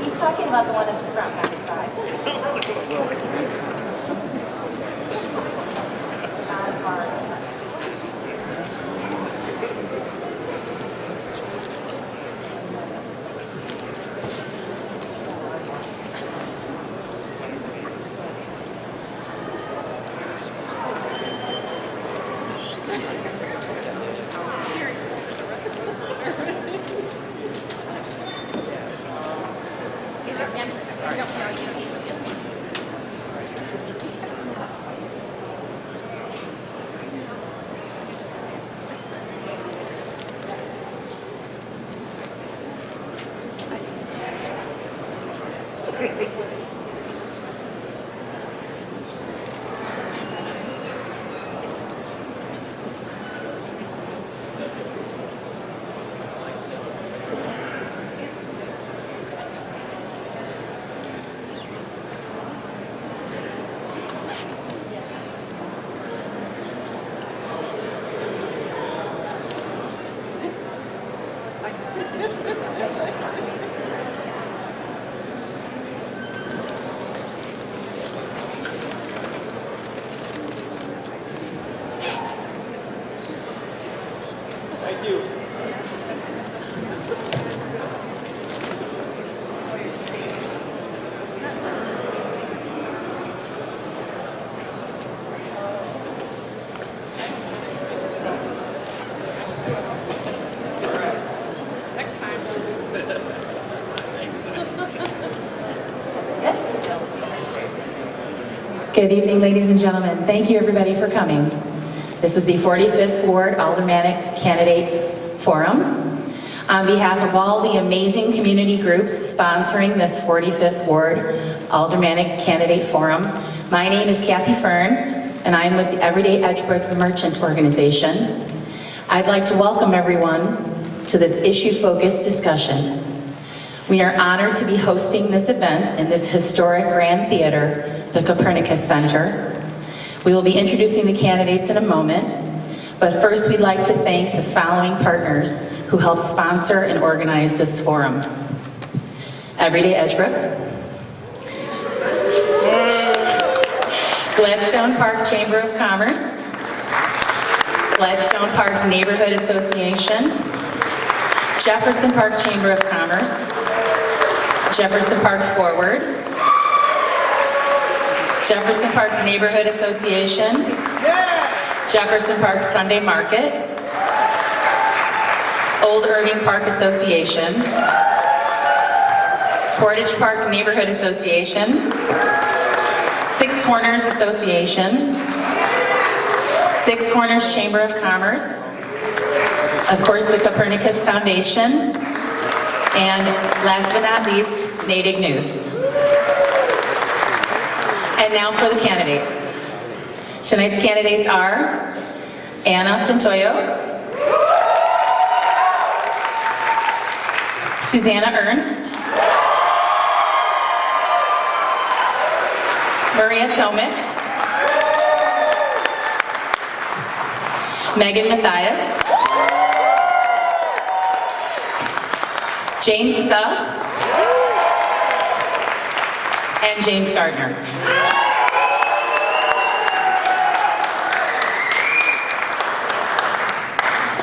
He's talking about the one at the front, not the side. Good evening, ladies and gentlemen. Thank you, everybody, for coming. This is the 45th Ward Aldermanic Candidate Forum. On behalf of all the amazing community groups sponsoring this 45th Ward Aldermanic Candidate Forum, my name is Kathy Fern, and I'm with the Everyday Edgebrook Merchant Organization. I'd like to welcome everyone to this issue-focused discussion. We are honored to be hosting this event in this historic Grand Theater, the Copernicus Center. We will be introducing the candidates in a moment, but first we'd like to thank the following partners who helped sponsor and organize this forum. Everyday Edgebrook, Gladstone Park Chamber of Commerce, Gladstone Park Neighborhood Association, Jefferson Park Chamber of Commerce, Jefferson Park Forward, Jefferson Park Neighborhood Association, Jefferson Park Sunday Market, Old Irving Park Association, Portage Park Neighborhood Association, Six Corners Association, Six Corners Chamber of Commerce, of course the Copernicus Foundation, and last but not least, Natick News. And now for the candidates. Tonight's candidates are Anna Santoyo, Susanna Ernst, Maria Tomic, Megan Mathias, James Suh, and James Gardner.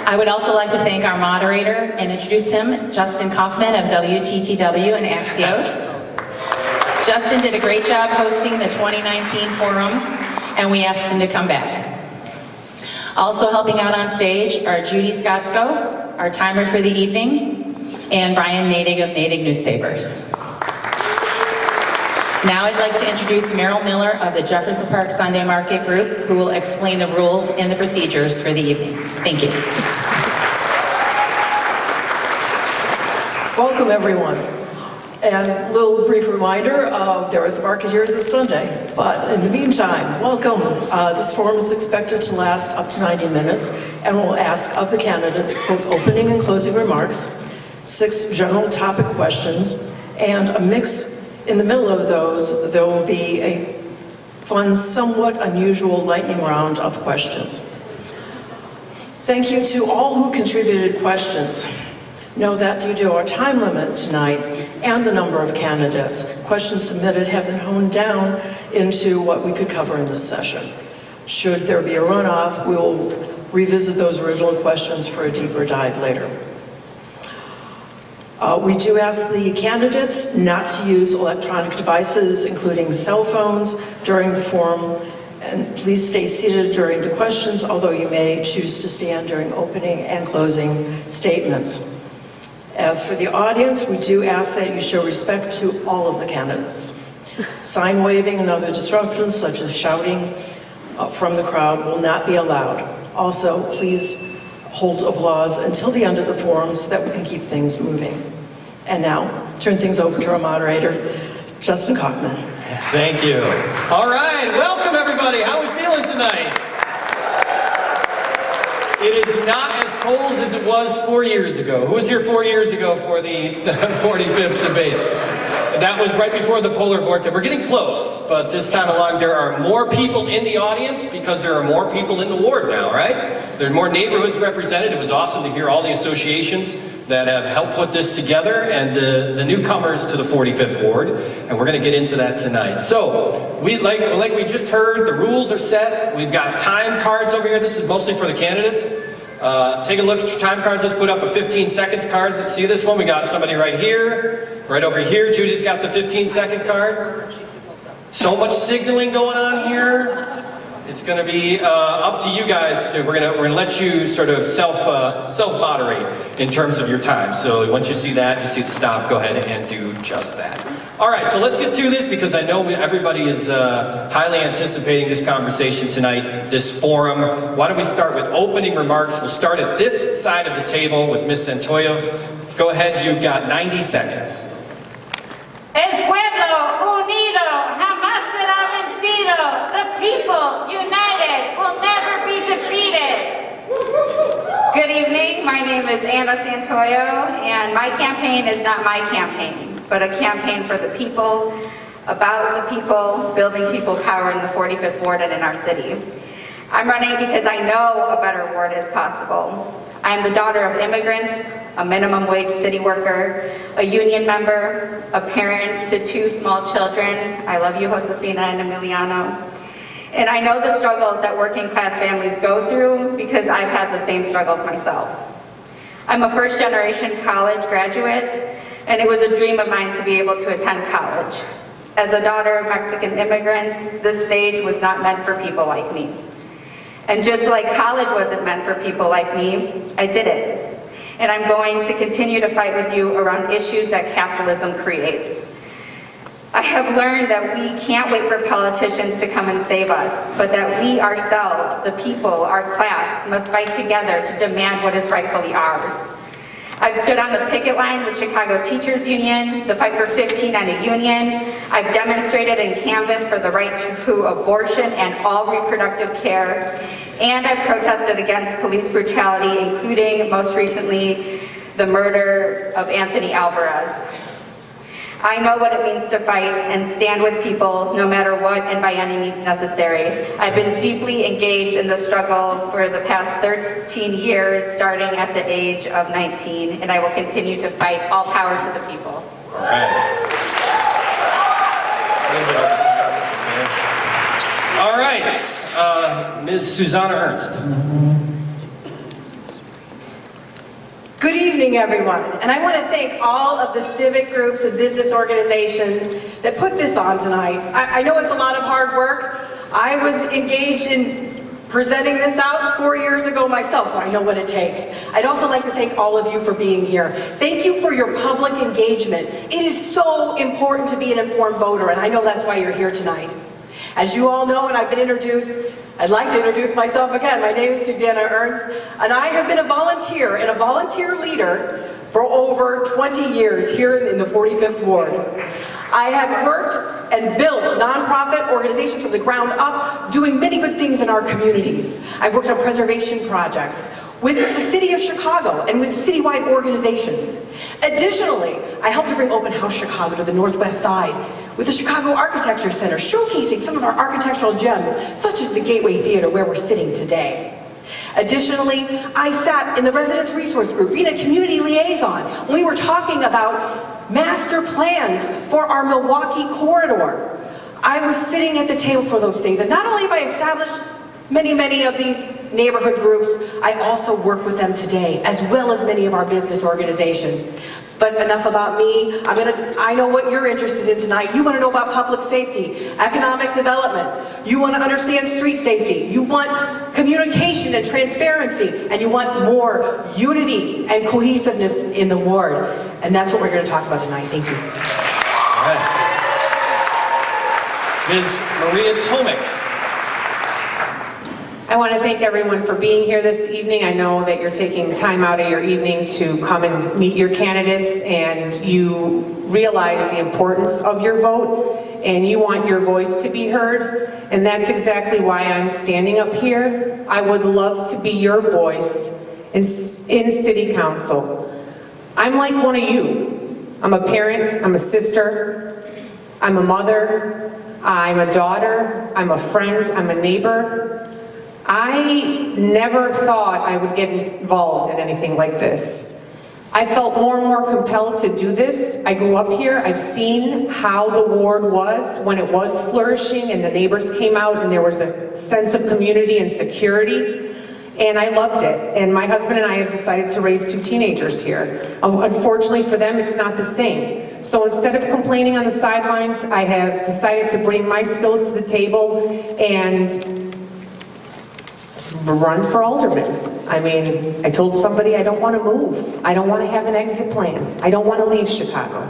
I would also like to thank our moderator and introduce him, Justin Kaufman of WTTW and Axios. Justin did a great job hosting the 2019 forum, and we asked him to come back. Also helping out on stage are Judy Scottsko, our timer for the evening, and Brian Natick of Natick Newspapers. Now I'd like to introduce Merrill Miller of the Jefferson Park Sunday Market Group, who will explain the rules and the procedures for the evening. Thank you. Welcome, everyone. And a little brief reminder, there is a market here this Sunday. But in the meantime, welcome. This forum is expected to last up to 90 minutes, and we'll ask of the candidates both opening and closing remarks. 6 general topic questions, and a mix in the middle of those. There will be a fun, somewhat unusual lightning round of questions. Thank you to all who contributed questions. Know that due to our time limit tonight and the number of candidates, questions submitted have been honed down into what we could cover in this session. Should there be a runoff, we will revisit those original questions for a deeper dive later. We do ask the candidates not to use electronic devices, including cell phones, during the forum, and please stay seated during the questions, although you may choose to stand during opening and closing statements. As for the audience, we do ask that you show respect to all of the candidates. Sign waving and other disruptions, such as shouting from the crowd, will not be allowed. Also, please hold applause until the end of the forum so that we can keep things moving. And now, turn things over to our moderator, Justin Kaufman. Thank you. All right, welcome everybody. How are we feeling tonight? It is not as cold as it was 4 years ago. Who was here 4 years ago for the 45th debate? That was right before the polar vortex. We're getting close, but this time along there are more people in the audience because there are more people in the ward now, right? There are more neighborhoods represented. It was awesome to hear all the associations that have helped put this together and the newcomers to the 45th ward, and we're going to get into that tonight. So, like we just heard, the rules are set. We've got time cards over here. This is mostly for the candidates. Take a look at your time cards. Let's put up a 15 seconds card. See this one? We got somebody right here, right over here. Judy's got the 15-second card. So much signaling going on here. It's going to be up to you guys. We're gonna let you sort of self-moderate in terms of your time. So once you see that, you see the stop, go ahead and do just that. All right, so let's get to this because I know everybody is highly anticipating this conversation tonight, this forum. Why don't we start with opening remarks? We'll start at this side of the table with Ms. Santoyo. Go ahead, you've got 90 seconds. El pueblo unido jamás será vencido. The people united will never be defeated. Good evening, my name is Anna Santoyo, and my campaign is not my campaign, but a campaign for the people, about the people, building people power in the 45th ward and in our city. I'm running because I know a better ward is possible. I am the daughter of immigrants, a minimum wage city worker, a union member, a parent to 2 small children. I love you, Josefina and Emiliano. And I know the struggles that working class families go through because I've had the same struggles myself. I'm a first generation college graduate, and it was a dream of mine to be able to attend college. As a daughter of Mexican immigrants, this stage was not meant for people like me. And just like college wasn't meant for people like me, I did it. And I'm going to continue to fight with you around issues that capitalism creates. I have learned that we can't wait for politicians to come and save us, but that we ourselves, the people, our class, must fight together to demand what is rightfully ours. I've stood on the picket line with Chicago Teachers Union, the Fight for 15 and a union. I've demonstrated and canvassed for the right to abortion and all reproductive care. And I've protested against police brutality, including, most recently, the murder of Anthony Alvarez. I know what it means to fight and stand with people no matter what and by any means necessary. I've been deeply engaged in the struggle for the past 13 years, starting at the age of 19, and I will continue to fight. All power to the people. All right. A little bit over time, that's okay. All right, Ms. Susanna Ernst. Good evening, everyone, and I want to thank all of the civic groups and business organizations that put this on tonight. I know it's a lot of hard work. I was engaged in presenting this out 4 years ago myself, so I know what it takes. I'd also like to thank all of you for being here. Thank you for your public engagement. It is so important to be an informed voter, and I know that's why you're here tonight. As you all know, and I've been introduced, I'd like to introduce myself again. My name is Susanna Ernst, and I have been a volunteer and a volunteer leader for over 20 years here in the 45th Ward. I have worked and built nonprofit organizations from the ground up, doing many good things in our communities. I've worked on preservation projects with the city of Chicago and with citywide organizations. Additionally, I helped to bring Open House Chicago to the Northwest Side with the Chicago Architecture Center, showcasing some of our architectural gems, such as the Gateway Theater where we're sitting today. Additionally, I sat in the Residents Resource Group, being a community liaison, when we were talking about master plans for our Milwaukee corridor. I was sitting at the table for those things, and not only have I established many of these neighborhood groups, I also work with them today, as well as many of our business organizations. But enough about me. I know what you're interested in tonight. You want to know about public safety, economic development. You want to understand street safety. You want communication and transparency, and you want more unity and cohesiveness in the ward. And that's what we're going to talk about tonight. Thank you. All right. Ms. Maria Tomic. I want to thank everyone for being here this evening. I know that you're taking time out of your evening to come and meet your candidates, and you realize the importance of your vote, and you want your voice to be heard, and that's exactly why I'm standing up here. I would love to be your voice in City Council. I'm like one of you. I'm a parent, I'm a sister, I'm a mother, I'm a daughter, I'm a friend, I'm a neighbor. I never thought I would get involved in anything like this. I felt more and more compelled to do this. I grew up here. I've seen how the ward was when it was flourishing and the neighbors came out and there was a sense of community and security. And I loved it. And my husband and I have decided to raise 2 teenagers here. Unfortunately for them, it's not the same. So instead of complaining on the sidelines, I have decided to bring my skills to the table and run for alderman. I mean, I told somebody I don't want to move. I don't want to have an exit plan. I don't want to leave Chicago.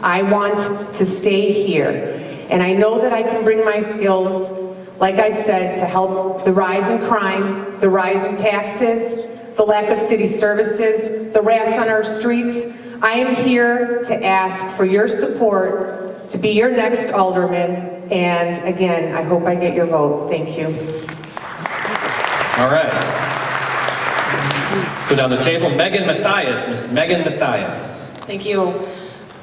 I want to stay here. And I know that I can bring my skills, like I said, to help the rise in crime, the rise in taxes, the lack of city services, the rats on our streets. I am here to ask for your support to be your next alderman. And again, I hope I get your vote. Thank you. All right. Let's go down the table. Megan Mathias, Miss Megan Mathias. Thank you.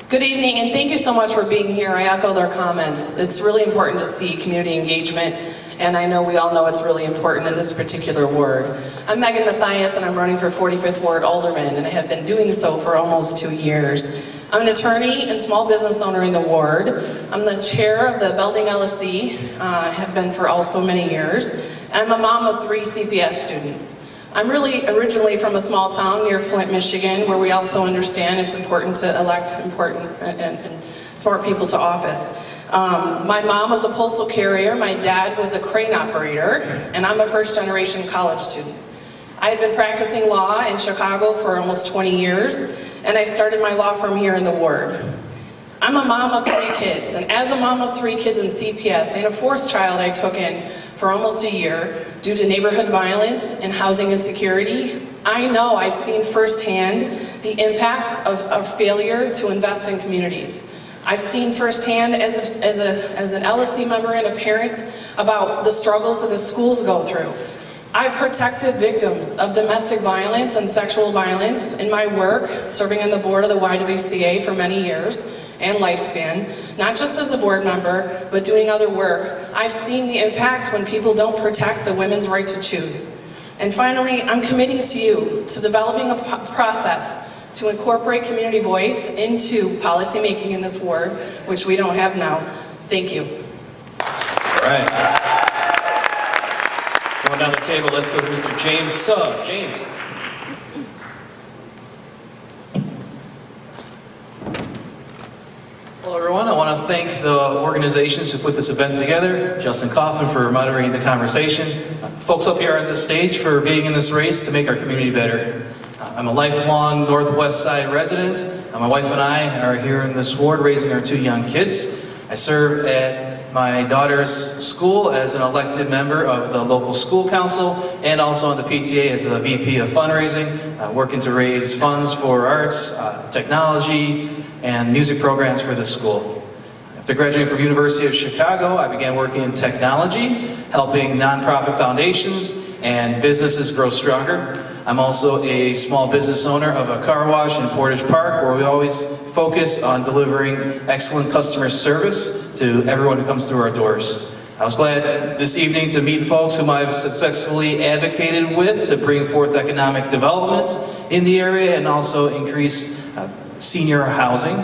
Good evening, and thank you so much for being here. I echo their comments. It's really important to see community engagement, and I know we all know it's really important in this particular ward. I'm Megan Mathias, and I'm running for 45th Ward Alderman, and I have been doing so for almost 2 years. I'm an attorney and small business owner in the ward. I'm the chair of the Belding LSC, have been for also many years, and I'm a mom of 3 CPS students. I'm really originally from a small town near Flint, Michigan, where we also understand it's important to elect important and smart people to office. My mom was a postal carrier, my dad was a crane operator, and I'm a first-generation college student. I had been practicing law in Chicago for almost 20 years, and I started my law firm here in the ward. I'm a mom of 3 kids, and as a mom of 3 kids in CPS and a 4th child I took in for almost a year due to neighborhood violence and housing insecurity, I know I've seen firsthand the impact of failure to invest in communities. I've seen firsthand as an LSC member and a parent about the struggles that the schools go through. I've protected victims of domestic violence and sexual violence in my work, serving on the board of the YWCA for many years and lifespan, not just as a board member, but doing other work. I've seen the impact when people don't protect the women's right to choose. And finally, I'm committing to you to developing a process to incorporate community voice into policymaking in this ward, which we don't have now. Thank you. All right. Going down the table, let's go to Mr. James Suh. James. Hello everyone, I want to thank the organizations who put this event together, Justin Coffin for moderating the conversation, folks up here on this stage for being in this race to make our community better. I'm a lifelong Northwest Side resident. My wife and I are here in this ward raising our 2 young kids. I serve at my daughter's school as an elected member of the local school council and also on the PTA as the VP of fundraising, working to raise funds for arts, technology, and music programs for the school. After graduating from University of Chicago, I began working in technology, helping nonprofit foundations and businesses grow stronger. I'm also a small business owner of a car wash in Portage Park, where we always focus on delivering excellent customer service to everyone who comes through our doors. I was glad this evening to meet folks whom I've successfully advocated with to bring forth economic development in the area and also increase senior housing.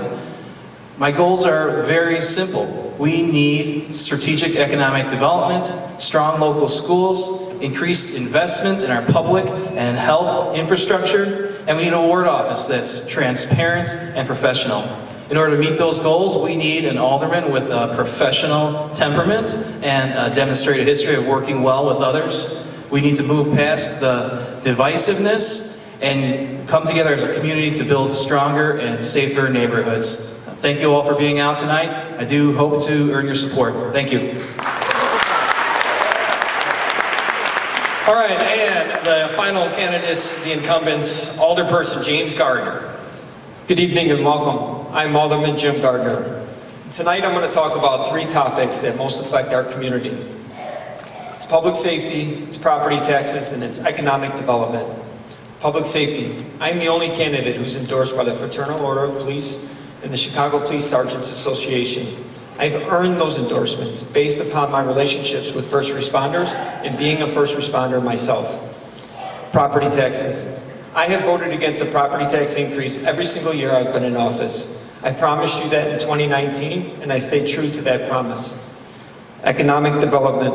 My goals are very simple. We need strategic economic development, strong local schools, increased investment in our public and health infrastructure, and we need a ward office that's transparent and professional. In order to meet those goals, we need an alderman with a professional temperament and a demonstrated history of working well with others. We need to move past the divisiveness and come together as a community to build stronger and safer neighborhoods. Thank you all for being out tonight. I do hope to earn your support. Thank you. All right, and the final candidates, the incumbents, Alderperson James Gardner. Good evening and welcome. I'm Alderman Jim Gardner. Tonight I'm going to talk about three topics that most affect our community. It's public safety, it's property taxes, and it's economic development. Public safety. I'm the only candidate who's endorsed by the Fraternal Order of Police and the Chicago Police Sergeants Association. I've earned those endorsements based upon my relationships with first responders and being a first responder myself. Property taxes. I have voted against a property tax increase every single year I've been in office. I promised you that in 2019, and I stayed true to that promise. Economic development.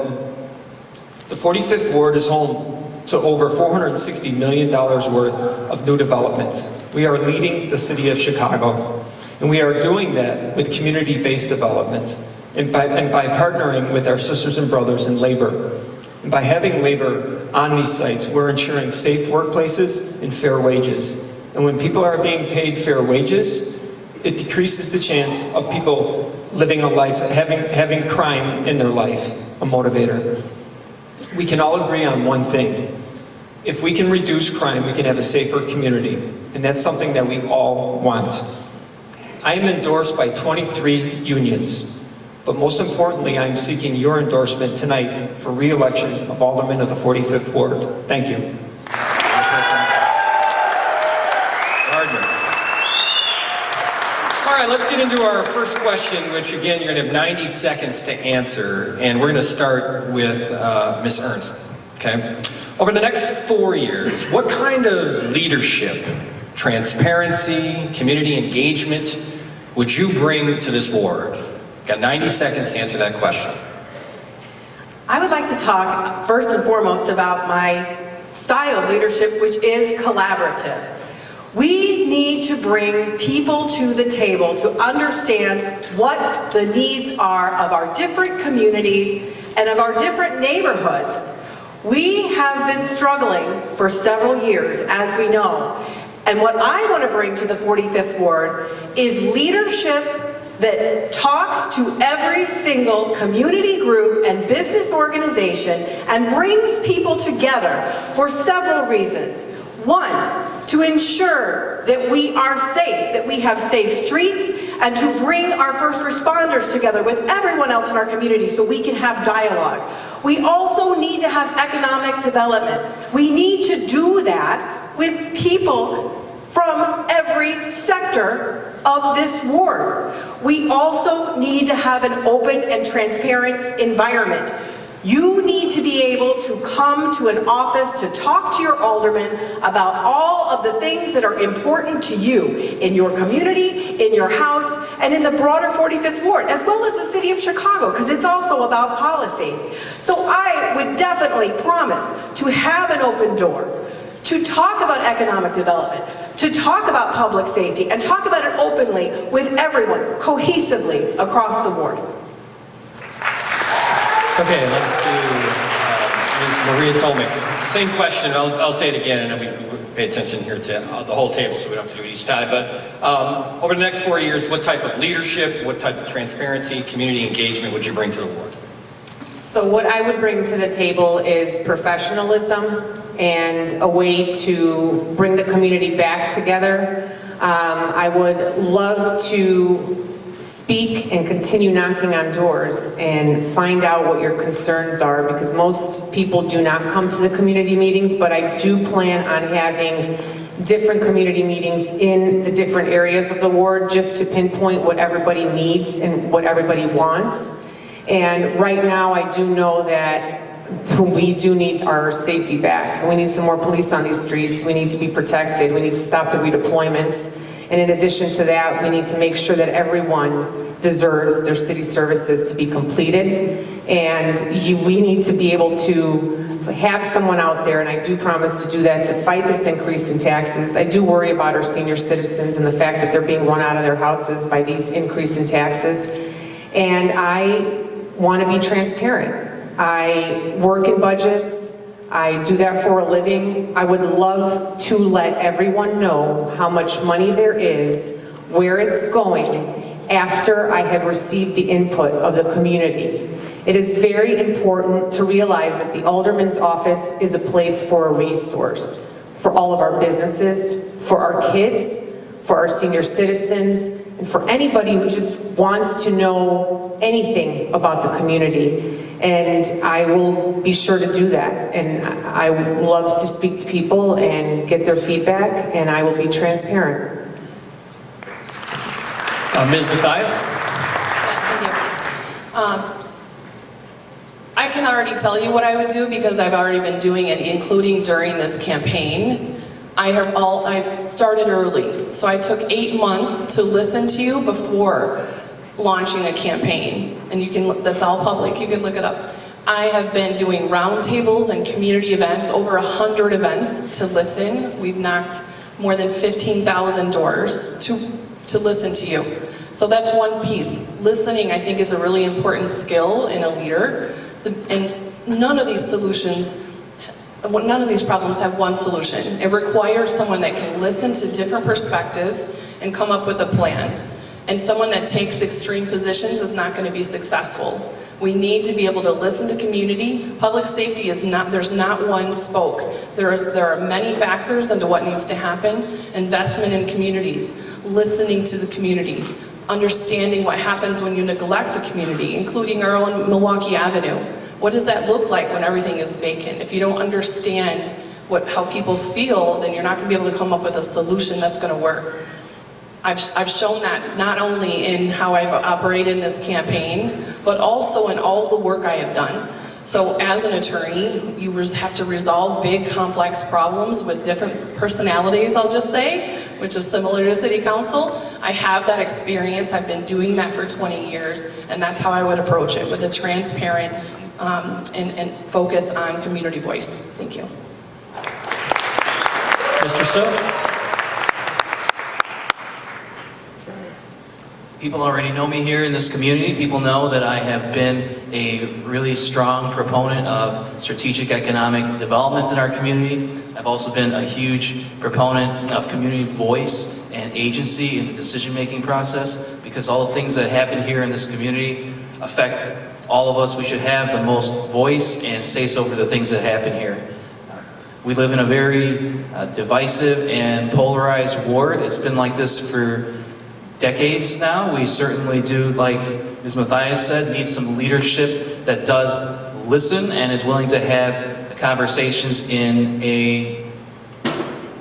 The 45th Ward is home to over $460 million worth of new developments. We are leading the city of Chicago, and we are doing that with community-based developments and by partnering with our sisters and brothers in labor. And by having labor on these sites, we're ensuring safe workplaces and fair wages. And when people are being paid fair wages, it decreases the chance of people living a life, having crime in their life, a motivator. We can all agree on one thing. If we can reduce crime, we can have a safer community. And that's something that we all want. I am endorsed by 23 unions. But most importantly, I'm seeking your endorsement tonight for re-election of Alderman of the 45th Ward. Thank you. Gardner. All right, let's get into our first question, which again, you're going to have 90 seconds to answer. And we're going to start with Ms. Ernst, okay? Over the next 4 years, what kind of leadership, transparency, community engagement would you bring to this ward? Got 90 seconds to answer that question. I would like to talk first and foremost about my style of leadership, which is collaborative. We need to bring people to the table to understand what the needs are of our different communities and of our different neighborhoods. We have been struggling for several years, as we know. And what I want to bring to the 45th Ward is leadership that talks to every single community group and business organization and brings people together for several reasons. One, to ensure that we are safe, that we have safe streets, and to bring our first responders together with everyone else in our community so we can have dialogue. We also need to have economic development. We need to do that with people from every sector of this ward. We also need to have an open and transparent environment. You need to be able to come to an office to talk to your alderman about all of the things that are important to you in your community, in your house, and in the broader 45th Ward, as well as the city of Chicago, because it's also about policy. So I would definitely promise to have an open door, to talk about economic development, to talk about public safety, and talk about it openly with everyone, cohesively across the board. Okay, let's do Ms. Maria Tolmick. Same question, I'll say it again, and then we pay attention here to the whole table, so we don't have to do it each time. But over the next 4 years, what type of leadership, what type of transparency, community engagement would you bring to the board? So what I would bring to the table is professionalism and a way to bring the community back together. I would love to speak and continue knocking on doors and find out what your concerns are, because most people do not come to the community meetings, but I do plan on having different community meetings in the different areas of the ward just to pinpoint what everybody needs and what everybody wants. And right now, I do know that we do need our safety back. We need some more police on these streets. We need to be protected. We need to stop the redeployments. And in addition to that, we need to make sure that everyone deserves their city services to be completed. And we need to be able to have someone out there, and I do promise to do that, to fight this increase in taxes. I do worry about our senior citizens and the fact that they're being run out of their houses by these increase in taxes. And I want to be transparent. I work in budgets. I do that for a living. I would love to let everyone know how much money there is, where it's going, after I have received the input of the community. It is very important to realize that the Alderman's office is a place for a resource for all of our businesses, for our kids, for our senior citizens, and for anybody who just wants to know anything about the community. And I will be sure to do that. And I love to speak to people and get their feedback, and I will be transparent. Ms. Mathias? I can already tell you what I would do because I've already been doing it, including during this campaign. I've started early, so I took 8 months to listen to you before launching a campaign, and that's all public, you can look it up. I have been doing roundtables and community events, over 100 events to listen. We've knocked more than 15,000 doors to listen to you. So that's one piece. Listening, I think, is a really important skill in a leader, and none of these problems have one solution. It requires someone that can listen to different perspectives and come up with a plan. And someone that takes extreme positions is not going to be successful. We need to be able to listen to community. Public safety is not, there's not one spoke. There are many factors into what needs to happen. Investment in communities, listening to the community, understanding what happens when you neglect a community, including our own Milwaukee Avenue. What does that look like when everything is vacant? If you don't understand how people feel, then you're not going to be able to come up with a solution that's going to work. I've shown that not only in how I've operated in this campaign, but also in all the work I have done. So as an attorney, you have to resolve big, complex problems with different personalities, I'll just say, which is similar to city council. I have that experience. I've been doing that for 20 years, and that's how I would approach it, with a transparent and focus on community voice. Thank you. Mr. So? People already know me here in this community. People know that I have been a really strong proponent of strategic economic development in our community. I've also been a huge proponent of community voice and agency in the decision-making process, because all the things that happen here in this community affect all of us. We should have the most voice and say-so for the things that happen here. We live in a very divisive and polarized ward. It's been like this for decades now. We certainly do, like Ms. Mathias said, need some leadership that does listen and is willing to have conversations in a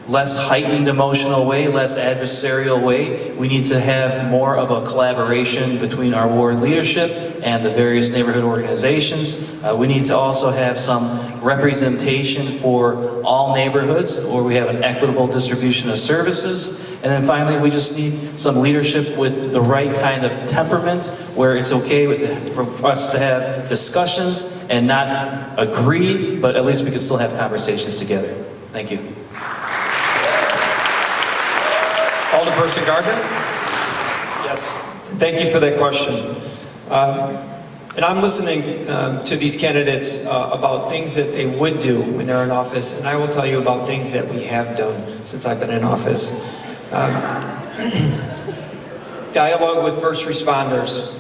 less heightened emotional way, less adversarial way. We need to have more of a collaboration between our ward leadership and the various neighborhood organizations. We need to also have some representation for all neighborhoods, where we have an equitable distribution of services. And then finally, we just need some leadership with the right kind of temperament, where it's okay for us to have discussions and not agree, but at least we can still have conversations together. Thank you. Alderperson Gardner? Yes. Thank you for that question. And I'm listening to these candidates about things that they would do when they're in office, and I will tell you about things that we have done since I've been in office. Dialogue with first responders.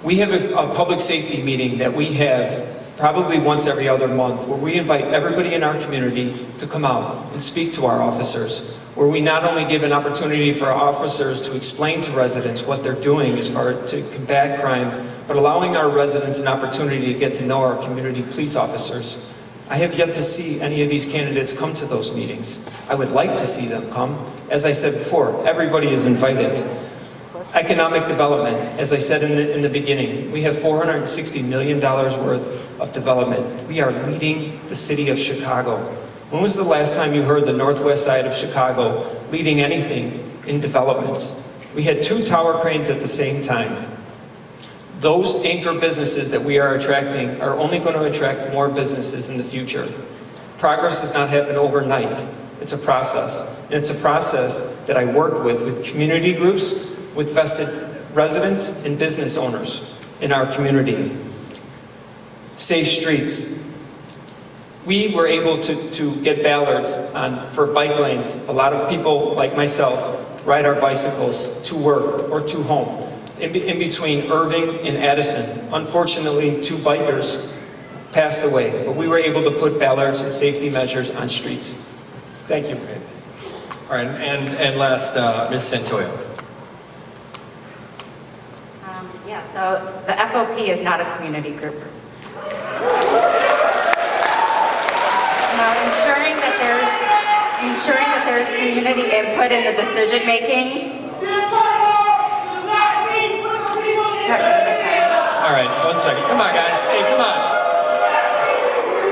We have a public safety meeting that we have probably once every other month, where we invite everybody in our community to come out and speak to our officers. where we not only give an opportunity for our officers to explain to residents what they're doing as far as to combat crime, but allowing our residents an opportunity to get to know our community police officers. I have yet to see any of these candidates come to those meetings. I would like to see them come. As I said before, everybody is invited. Economic development, as I said in the beginning, we have $460 million worth of development. We are leading the city of Chicago. When was the last time you heard the northwest side of Chicago leading anything in developments? We had 2 tower cranes at the same time. Those anchor businesses that we are attracting are only going to attract more businesses in the future. Progress does not happen overnight. It's a process. And it's a process that I work with community groups, with vested residents and business owners in our community. Safe streets. We were able to get ballards for bike lanes. A lot of people, like myself, ride our bicycles to work or to home. In between Irving and Addison, unfortunately, 2 bikers passed away, but we were able to put ballards and safety measures on streets. Thank you. All right, and last, Ms. Santoyo. Yeah, so the FOP is not a community group. Ensuring that there's community input in the decision making. All right, 1 second. Come on, guys. Hey, come on.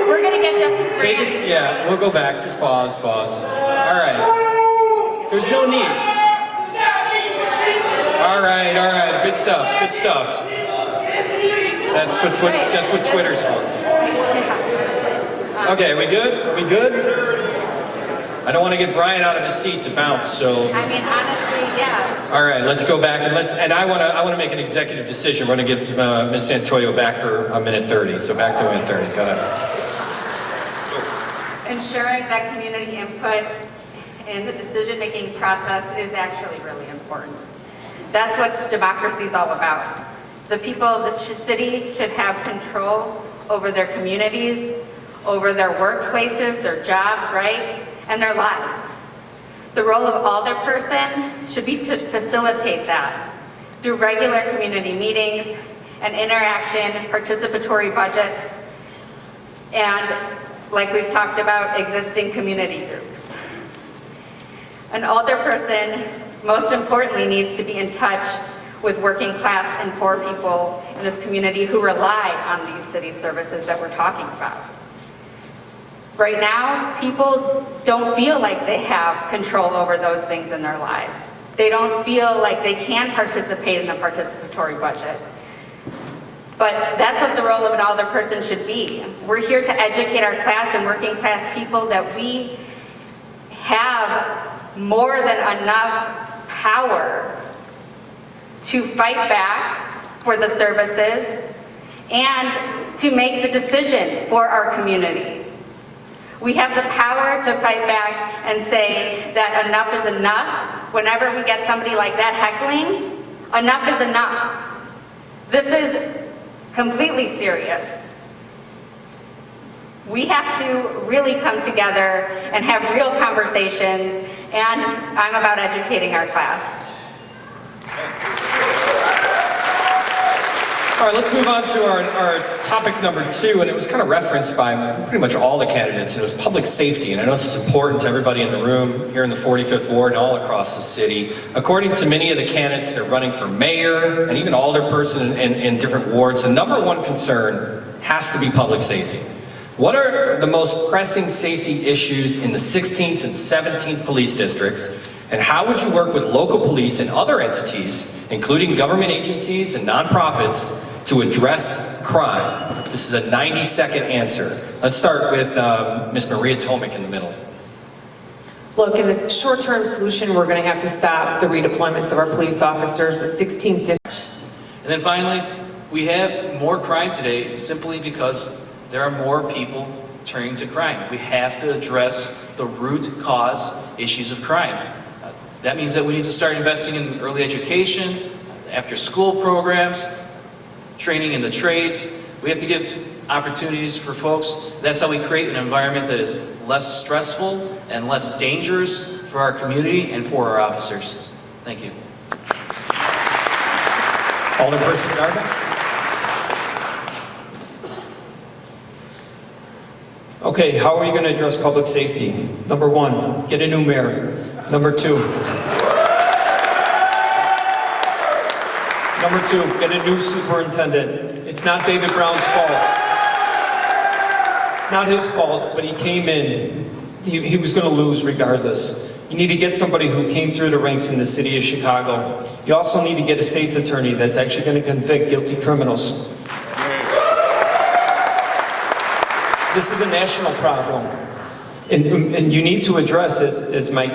We're gonna get Justice Take Grant. it. Yeah, we'll go back. Just pause. All right. There's no need. All right. Good stuff. That's what Twitter's for. Okay, are we good? I don't want to get Brian out of his seat to bounce, so. I mean, honestly, yeah. All right, let's go back and I want to make an executive decision. We're going to give Ms. Santoyo back her 1:30. So back to 1:30. Go ahead. Ensuring that community input in the decision-making process is actually really important. That's what democracy is all about. The people of this city should have control over their communities, over their workplaces, their jobs, right? And their lives. The role of alderperson should be to facilitate that through regular community meetings and interaction, participatory budgets, and like we've talked about, existing community groups. An alderperson, most importantly, needs to be in touch with working class and poor people in this community who rely on these city services that we're talking about. Right now, people don't feel like they have control over those things in their lives. They don't feel like they can participate in a participatory budget. But that's what the role of an alderperson should be. We're here to educate our class and working class people that we have more than enough power to fight back for the services and to make the decision for our community. We have the power to fight back and say that enough is enough. Whenever we get somebody like that heckling, enough is enough. This is completely serious. We have to really come together and have real conversations, and I'm about educating our class. All right, let's move on to our topic number 2, and it was kind of referenced by pretty much all the candidates, and it was public safety. And I know this is important to everybody in the room here in the 45th Ward and all across the city. According to many of the candidates, they're running for mayor and even alderperson in different wards. The number 1 concern has to be public safety. What are the most pressing safety issues in the 16th and 17th police districts? And how would you work with local police and other entities, including government agencies and nonprofits, to address crime? This is a 90-second answer. Let's start with Ms. Maria Tomic in the middle. Look, in the short-term solution, we're going to have to stop the redeployments of our police officers, the 16th district. And then finally, we have more crime today simply because there are more people turning to crime. We have to address the root cause issues of crime. That means that we need to start investing in early education, after-school programs, training in the trades. We have to give opportunities for folks. That's how we create an environment that is less stressful and less dangerous for our community and for our officers. Thank you. Alderperson Gardner. Okay, how are you going to address public safety? Number one, get a new mayor. Number two, get a new superintendent. It's not David Brown's fault. It's not his fault, but he came in. He was going to lose regardless. You need to get somebody who came through the ranks in the city of Chicago. You also need to get a state's attorney that's actually going to convict guilty criminals. This is a national problem. And you need to address, as my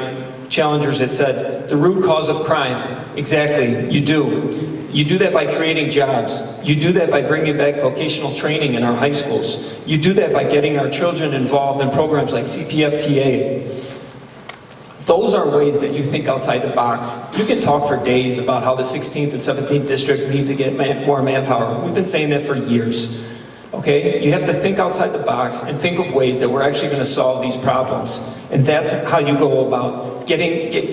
challengers had said, the root cause of crime. Exactly, you do. You do that by creating jobs. You do that by bringing back vocational training in our high schools. You do that by getting our children involved in programs like CPFTA. Those are ways that you think outside the box. You can talk for days about how the 16th and 17th district needs to get more manpower. We've been saying that for years. Okay? You have to think outside the box and think of ways that we're actually going to solve these problems. And that's how you go about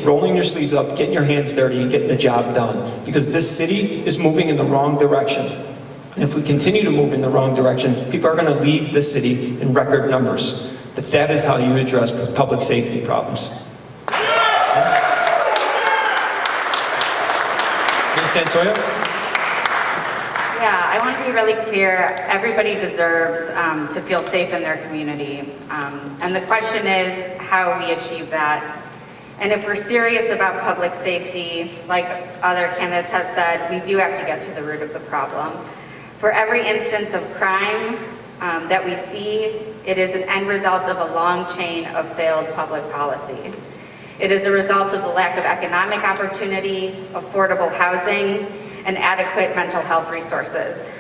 rolling your sleeves up, getting your hands dirty, and getting the job done. Because this city is moving in the wrong direction. And if we continue to move in the wrong direction, people are going to leave this city in record numbers. But that is how you address public safety problems. Ms. Santoyo? Yeah, I want to be really clear. Everybody deserves to feel safe in their community. And the question is how we achieve that. And if we're serious about public safety, like other candidates have said, we do have to get to the root of the problem. For every instance of crime that we see, it is an end result of a long chain of failed public policy. It is a result of the lack of economic opportunity, affordable housing, and adequate mental health resources.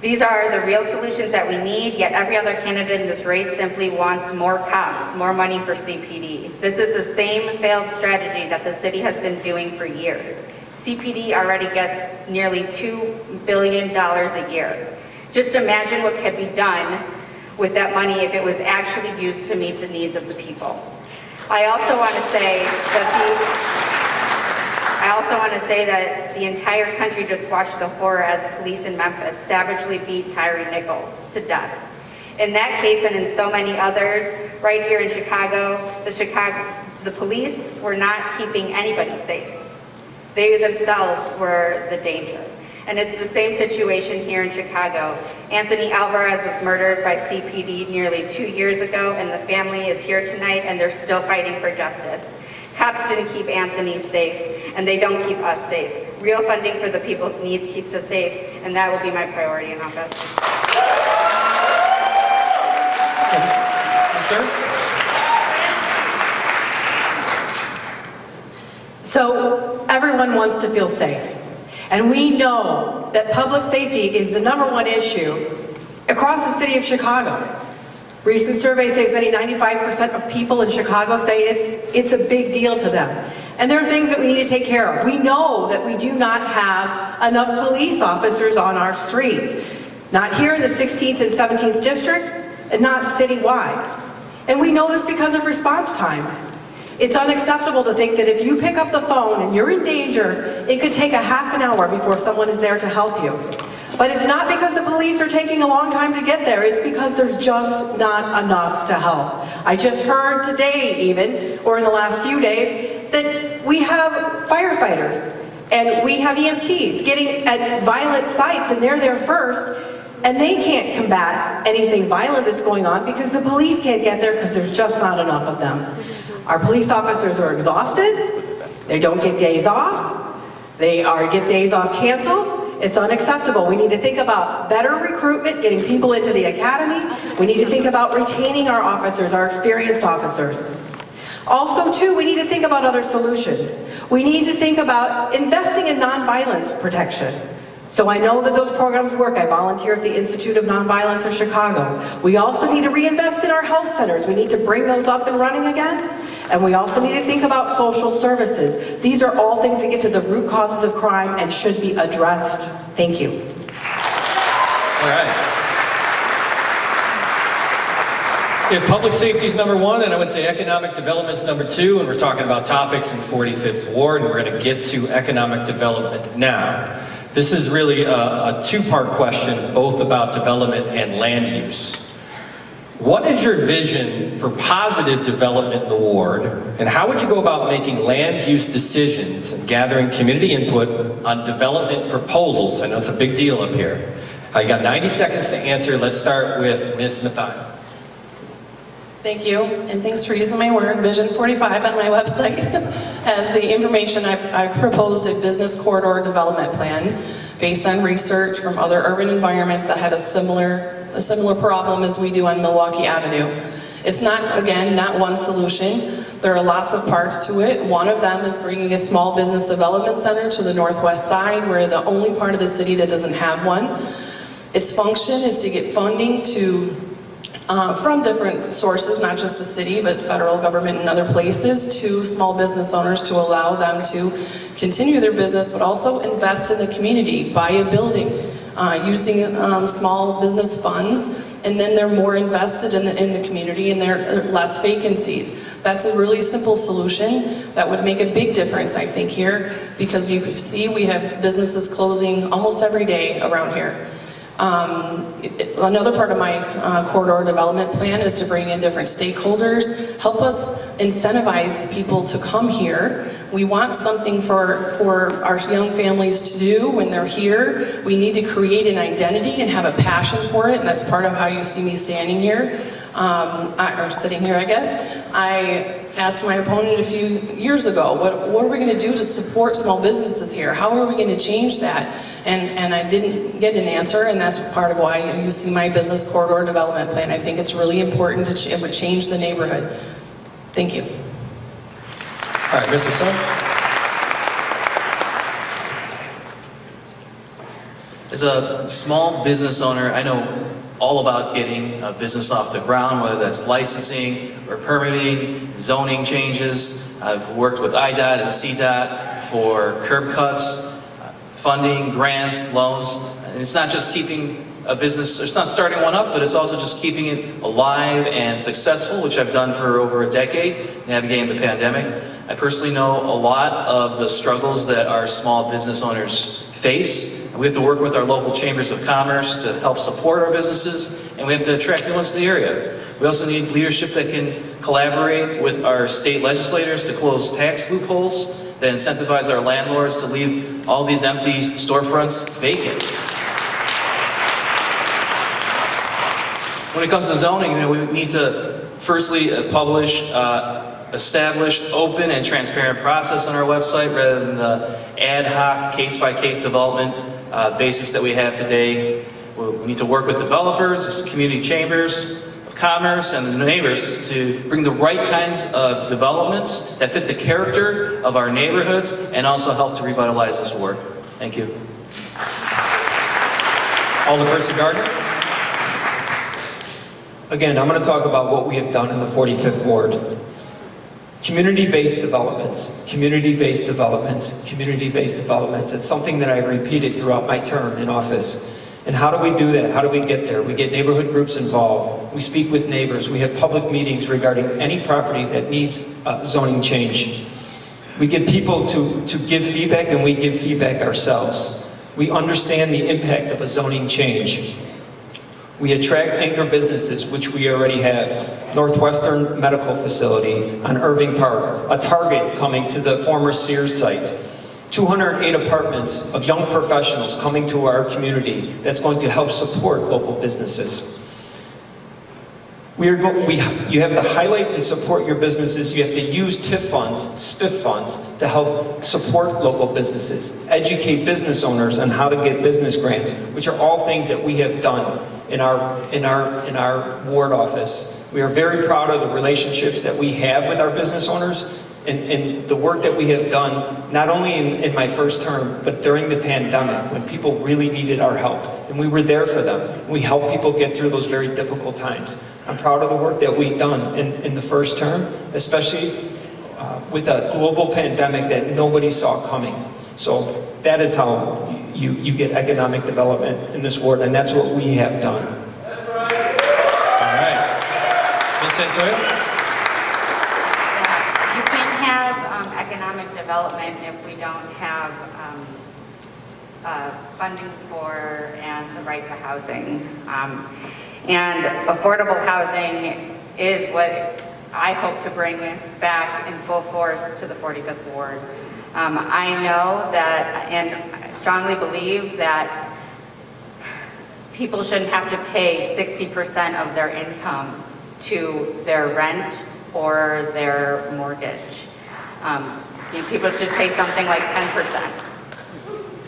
These are the real solutions that we need, yet every other candidate in this race simply wants more cops, more money for CPD. This is the same failed strategy that the city has been doing for years. CPD already gets nearly $2 billion a year. Just imagine what could be done with that money if it was actually used to meet the needs of the people. I also want to say that the entire country just watched the horror as police in Memphis savagely beat Tyree Nichols to death. In that case, and in so many others, right here in Chicago, the police were not keeping anybody safe. They themselves were the danger. And it's the same situation here in Chicago. Anthony Alvarez was murdered by CPD nearly 2 years ago, and the family is here tonight, and they're still fighting for justice. Cops didn't keep Anthony safe, and they don't keep us safe. Real funding for the people's needs keeps us safe, and that will be my priority in office. Ms. Ernst? So everyone wants to feel safe. And we know that public safety is the #1 issue across the city of Chicago. Recent surveys say as many 95% of people in Chicago say it's a big deal to them. And there are things that we need to take care of. We know that we do not have enough police officers on our streets. Not here in the 16th and 17th district, and not citywide. And we know this because of response times. It's unacceptable to think that if you pick up the phone and you're in danger, it could take a half an hour before someone is there to help you. But it's not because the police are taking a long time to get there, it's because there's just not enough to help. I just heard today even, or in the last few days, that we have firefighters and we have EMTs getting at violent sites and they're there first, and they can't combat anything violent that's going on because the police can't get there because there's just not enough of them. Our police officers are exhausted, they don't get days off, they get days off canceled. It's unacceptable. We need to think about better recruitment, getting people into the academy. We need to think about retaining our officers, our experienced officers. Also, too, we need to think about other solutions. We need to think about investing in nonviolence protection. So I know that those programs work. I volunteer at the Institute of Nonviolence of Chicago. We also need to reinvest in our health centers. We need to bring those up and running again. And we also need to think about social services. These are all things that get to the root causes of crime and should be addressed. Thank you. All right. If public safety is number one, then I would say economic development's number two, and we're talking about topics in 45th Ward, and we're going to get to economic development now. This is really a two-part question, both about development and land use. What is your vision for positive development in the ward, and how would you go about making land use decisions and gathering community input on development proposals? I know it's a big deal up here. You got 90 seconds to answer. Let's start with Ms. Mathai. Thank you, and thanks for using my word. Vision 45 on my website has the information. I've proposed a business corridor development plan based on research from other urban environments that had a similar problem as we do on Milwaukee Avenue. It's not, again, not one solution. There are lots of parts to it. One of them is bringing a small business development center to the northwest side. We're the only part of the city that doesn't have one. Its function is to get funding from different sources, not just the city, but federal government and other places, to small business owners to allow them to continue their business, but also invest in the community, buy a building, using small business funds, and then they're more invested in the community and there are less vacancies. That's a really simple solution that would make a big difference, I think, here, because you see we have businesses closing almost every day around here. Another part of my corridor development plan is to bring in different stakeholders, help us incentivize people to come here. We want something for our young families to do when they're here. We need to create an identity and have a passion for it, and that's part of how you see me standing here, or sitting here, I guess. I asked my opponent a few years ago, what are we going to do to support small businesses here? How are we going to change that? And I didn't get an answer, and that's part of why you see my business corridor development plan. I think it's really important. It would change the neighborhood. Thank you. All right, Mr. Son. As a small business owner, I know all about getting a business off the ground, whether that's licensing or permitting, zoning changes. I've worked with IDOT and CDOT for curb cuts, funding, grants, loans. And it's not just keeping a business, it's not starting one up, but it's also just keeping it alive and successful, which I've done for over a decade, navigating the pandemic. I personally know a lot of the struggles that our small business owners face. We have to work with our local chambers of commerce to help support our businesses, and we have to attract new ones to the area. We also need leadership that can collaborate with our state legislators to close tax loopholes that incentivize our landlords to leave all these empty storefronts vacant. When it comes to zoning, we need to firstly publish established, open, and transparent process on our website rather than the ad hoc, case-by-case development basis that we have today. We need to work with developers, community chambers of commerce, and the neighbors to bring the right kinds of developments that fit the character of our neighborhoods and also help to revitalize this ward. Thank you. Alderperson Gardner. Again, I'm going to talk about what we have done in the 45th Ward. Community-based developments, community-based developments, community-based developments. It's something that I repeated throughout my term in office. And how do we do that? How do we get there? We get neighborhood groups involved. We speak with neighbors. We have public meetings regarding any property that needs zoning change. We get people to give feedback, and we give feedback ourselves. We understand the impact of a zoning change. We attract anchor businesses, which we already have. Northwestern Medical Facility on Irving Park, a Target coming to the former Sears site, 208 apartments of young professionals coming to our community that's going to help support local businesses. You have to highlight and support your businesses. You have to use TIF funds, SPIF funds to help support local businesses. Educate business owners on how to get business grants, which are all things that we have done in our ward office. We are very proud of the relationships that we have with our business owners and the work that we have done, not only in my first term, but during the pandemic when people really needed our help. And we were there for them. We helped people get through those very difficult times. I'm proud of the work that we've done in the first term, especially with a global pandemic that nobody saw coming. So that is how you get economic development in this ward, and that's what we have done. All right. Ms. Santoyo? Yeah, you can't have economic development if we don't have funding for and the right to housing. And affordable housing is what I hope to bring back in full force to the 45th Ward. I know that and strongly believe that people shouldn't have to pay 60% of their income to their rent or their mortgage. People should pay something like 10%.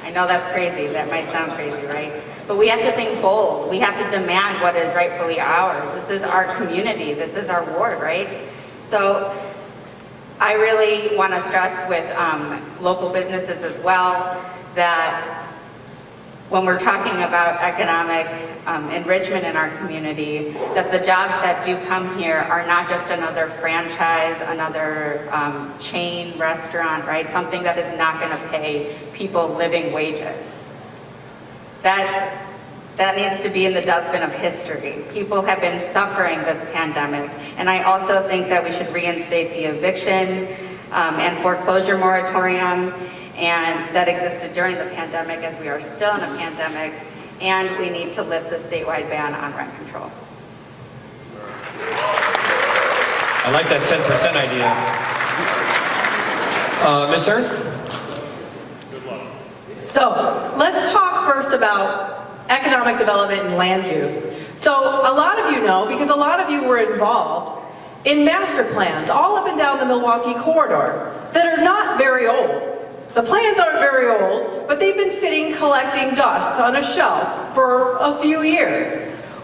I know that's crazy, that might sound crazy, right? But we have to think bold. We have to demand what is rightfully ours. This is our community, this is our ward, right? So I really want to stress with local businesses as well that when we're talking about economic enrichment in our community, that the jobs that do come here are not just another franchise, another chain restaurant, right? Something that is not going to pay people living wages. That needs to be in the dustbin of history. People have been suffering this pandemic, and I also think that we should reinstate the eviction and foreclosure moratorium and that existed during the pandemic, as we are still in a pandemic, and we need to lift the statewide ban on rent control. I like that 10% idea. Ms. Ernst? So let's talk first about economic development and land use. So a lot of you know, because a lot of you were involved in master plans all up and down the Milwaukee corridor that are not very old. The plans aren't very old, but they've been sitting collecting dust on a shelf for a few years.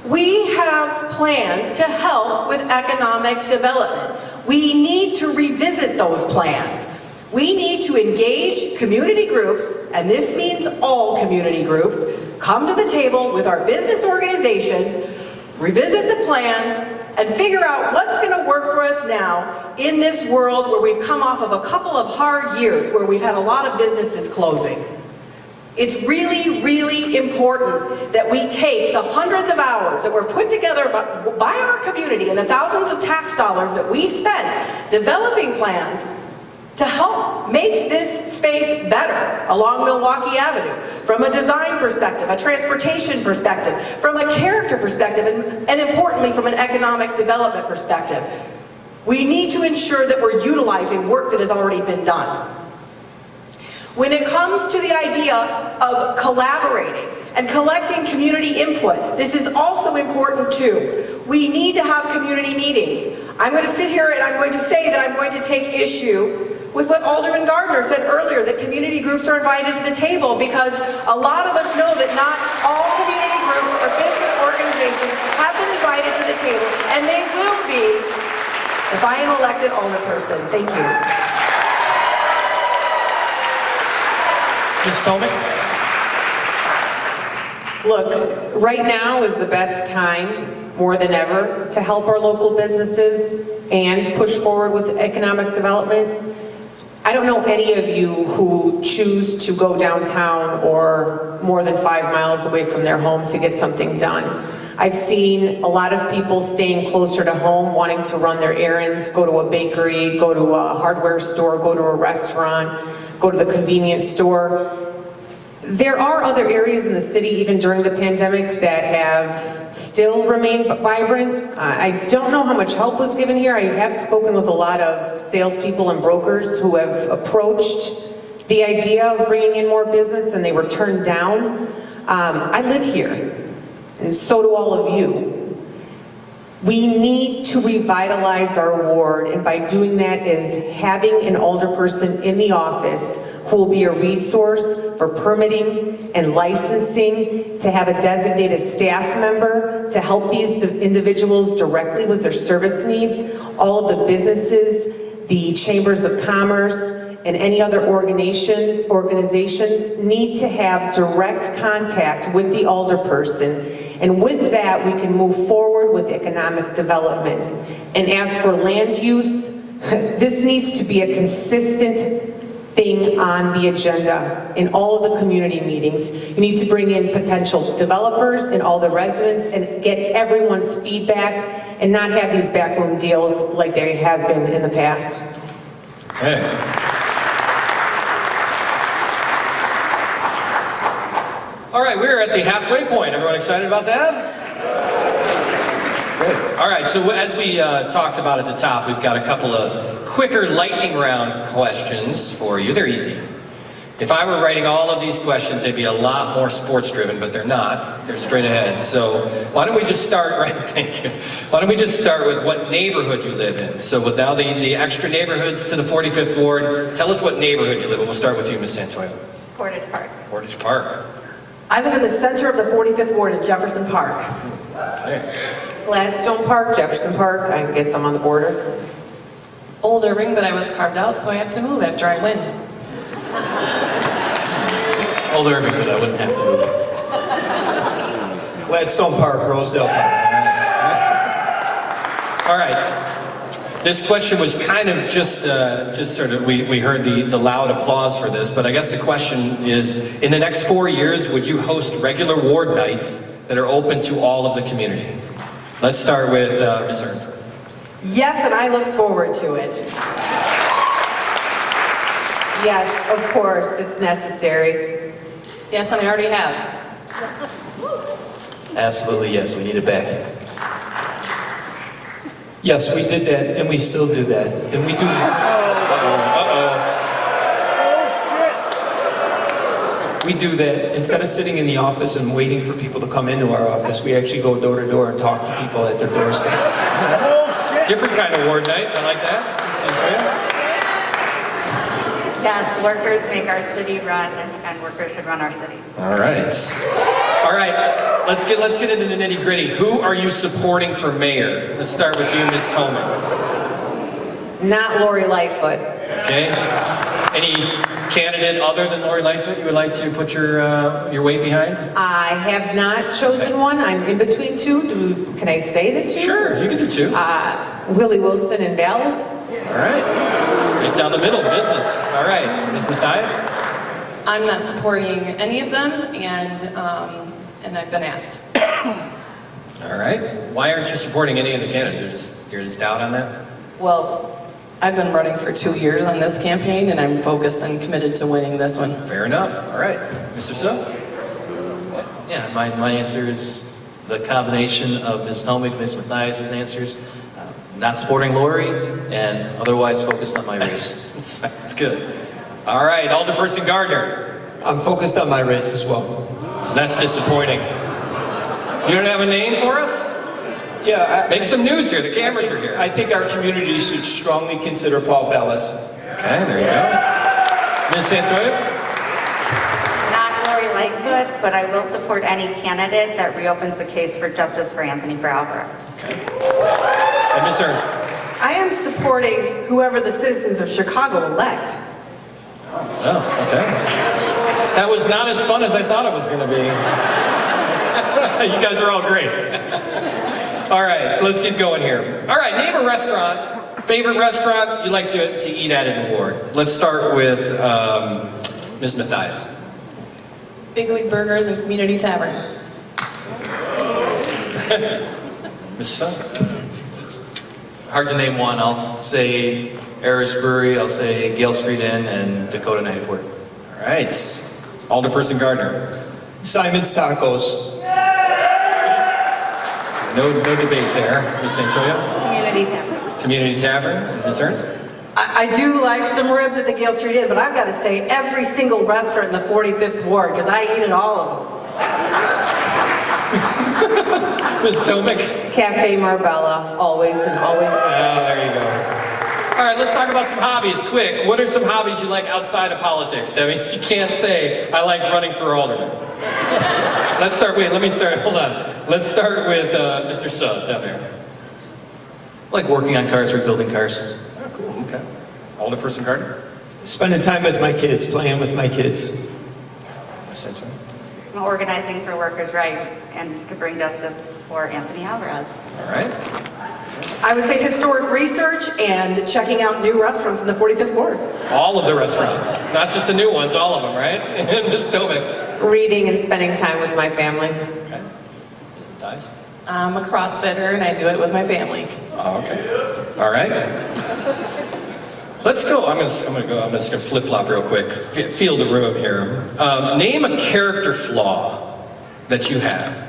We have plans to help with economic development. We need to revisit those plans. We need to engage community groups, and this means all community groups, come to the table with our business organizations, revisit the plans, and figure out what's going to work for us now in this world where we've come off of a couple of hard years where we've had a lot of businesses closing. It's really, really important that we take the hundreds of hours that were put together by our community and the thousands of tax dollars that we spent developing plans to help make this space better along Milwaukee Avenue, from a design perspective, a transportation perspective, from a character perspective, and importantly, from an economic development perspective. We need to ensure that we're utilizing work that has already been done. When it comes to the idea of collaborating and collecting community input, this is also important too. We need to have community meetings. I'm going to sit here and I'm going to say that I'm going to take issue with what Alderman Gardner said earlier, that community groups are invited to the table, because a lot of us know that not all community groups or business organizations have been invited to the table, and they will be if I am elected alderperson. Thank you. Ms. Tomey? Look, right now is the best time, more than ever, to help our local businesses and push forward with economic development. I don't know any of you who choose to go downtown or more than 5 miles away from their home to get something done. I've seen a lot of people staying closer to home, wanting to run their errands, go to a bakery, go to a hardware store, go to a restaurant, go to the convenience store. There are other areas in the city, even during the pandemic, that have still remained vibrant. I don't know how much help was given here. I have spoken with a lot of salespeople and brokers who have approached the idea of bringing in more business, and they were turned down. I live here, and so do all of you. We need to revitalize our ward, and by doing that is having an alderperson in the office who will be a resource for permitting and licensing, to have a designated staff member to help these individuals directly with their service needs. All of the businesses, the chambers of commerce, and any other organizations need to have direct contact with the alderperson. And with that, we can move forward with economic development. And as for land use, this needs to be a consistent thing on the agenda in all of the community meetings. You need to bring in potential developers and all the residents and get everyone's feedback and not have these backroom deals like they have been in the past. Okay. All right, we're at the halfway point. Everyone excited about that? Good. All right, so as we talked about at the top, we've got a couple of quicker lightning round questions for you. They're easy. If I were writing all of these questions, they'd be a lot more sports driven, but they're not. They're straight ahead. So why don't we just start, right? Thank you. Why don't we just start with what neighborhood you live in? So with now the extra neighborhoods to the 45th Ward, tell us what neighborhood you live in. We'll start with you, Ms. Santoyo. Portage Park. Portage Park. I live in the center of the 45th Ward in Jefferson Park. Okay. Gladstone Park, Jefferson Park, I guess I'm on the border. Old Irving, but I was carved out, so I have to move after I win. Old Irving, but I wouldn't have to move. Gladstone Park, Rosedale Park. All right. This question was kind of just sort of, we heard the loud applause for this, but I guess the question is, in the next 4 years, would you host regular ward nights that are open to all of the community? Let's start with Ms. Ernst. Yes, and I look forward to it. Yes, of course, it's necessary. Yes, and I already have. Absolutely, yes, we need it back. Yes, we did that, and we still do that. And we do... We do that. Instead of sitting in the office and waiting for people to come into our office, we actually go door to door and talk to people at their doorstep. Different kind of ward night. I like that. Ms. Santoyo. Yes, workers make our city run, and workers should run our city. All right. All right. Let's get into the nitty gritty. Who are you supporting for mayor? Let's start with you, Ms. Toman. Not Lori Lightfoot. Okay. Any candidate other than Lori Lightfoot you would like to put your weight behind? I have not chosen one. I'm in between two. Can I say the two? Sure, you can do two. Willie Wilson and Dallas. All right. Right down the middle, business. All right. Ms. Mathias? I'm not supporting any of them, and I've been asked. All right. Why aren't you supporting any of the candidates? You're just out on that? Well, I've been running for 2 years on this campaign, and I'm focused and committed to winning this one. Fair enough. All right. Mr. So? Yeah, my answer is the combination of Ms. Tomic, Ms. Mathias' answers. Not supporting Lori, and otherwise focused on my race. That's good. All right. Alderperson Gardner. I'm focused on my race as well. That's disappointing. You don't have a name for us? Yeah, Make some news here. The cameras are here. I think our community should strongly consider Paul Vallis. Okay, there you go. Ms. Santoyo? Not Lori Lightfoot, but I will support any candidate that reopens the case for justice for Anthony Albert. Okay. And Ms. Ernst? I am supporting whoever the citizens of Chicago elect. Oh, okay. That was not as fun as I thought it was going to be. You guys are all great. All right, let's get going here. All right, name a restaurant, favorite restaurant you like to eat at in the ward. Let's start with Ms. Mathias. Big League Burgers and Community Tavern. Ms. Sun? It's hard to name one. I'll say Eris Brewery, I'll say Gale Street Inn, and Dakota 94. All right. Alderperson Gardner. Simon's Tacos. No debate there. Ms. Santoyo? Community Tavern. Community Tavern. Ms. Ernst? I do like some ribs at the Gale Street Inn, but I've got to say every single restaurant in the 45th Ward, because I eat at all of them. Ms. Tomic? Cafe Marbella, always and always. Oh, there you go. All right, let's talk about some hobbies, quick. What are some hobbies you like outside of politics? That means you can't say, I like running for alderman. Let's start with Mr. Sud down there. I like working on cars, rebuilding cars. Oh, cool, okay. Alderperson Gardner? Spending time with my kids, playing with my kids. Ms. Santoyo? Organizing for workers' rights and to bring justice for Anthony Alvarez. All right. I would say historic research and checking out new restaurants in the 45th Ward. All of the restaurants, not just the new ones, all of them, right? Ms. Tomic. Reading and spending time with my family. Okay. Dies? I'm a CrossFitter and I do it with my family. Oh, okay. All right. Let's go. I'm just gonna flip flop real quick. Feel the room here. Name a character flaw that you have.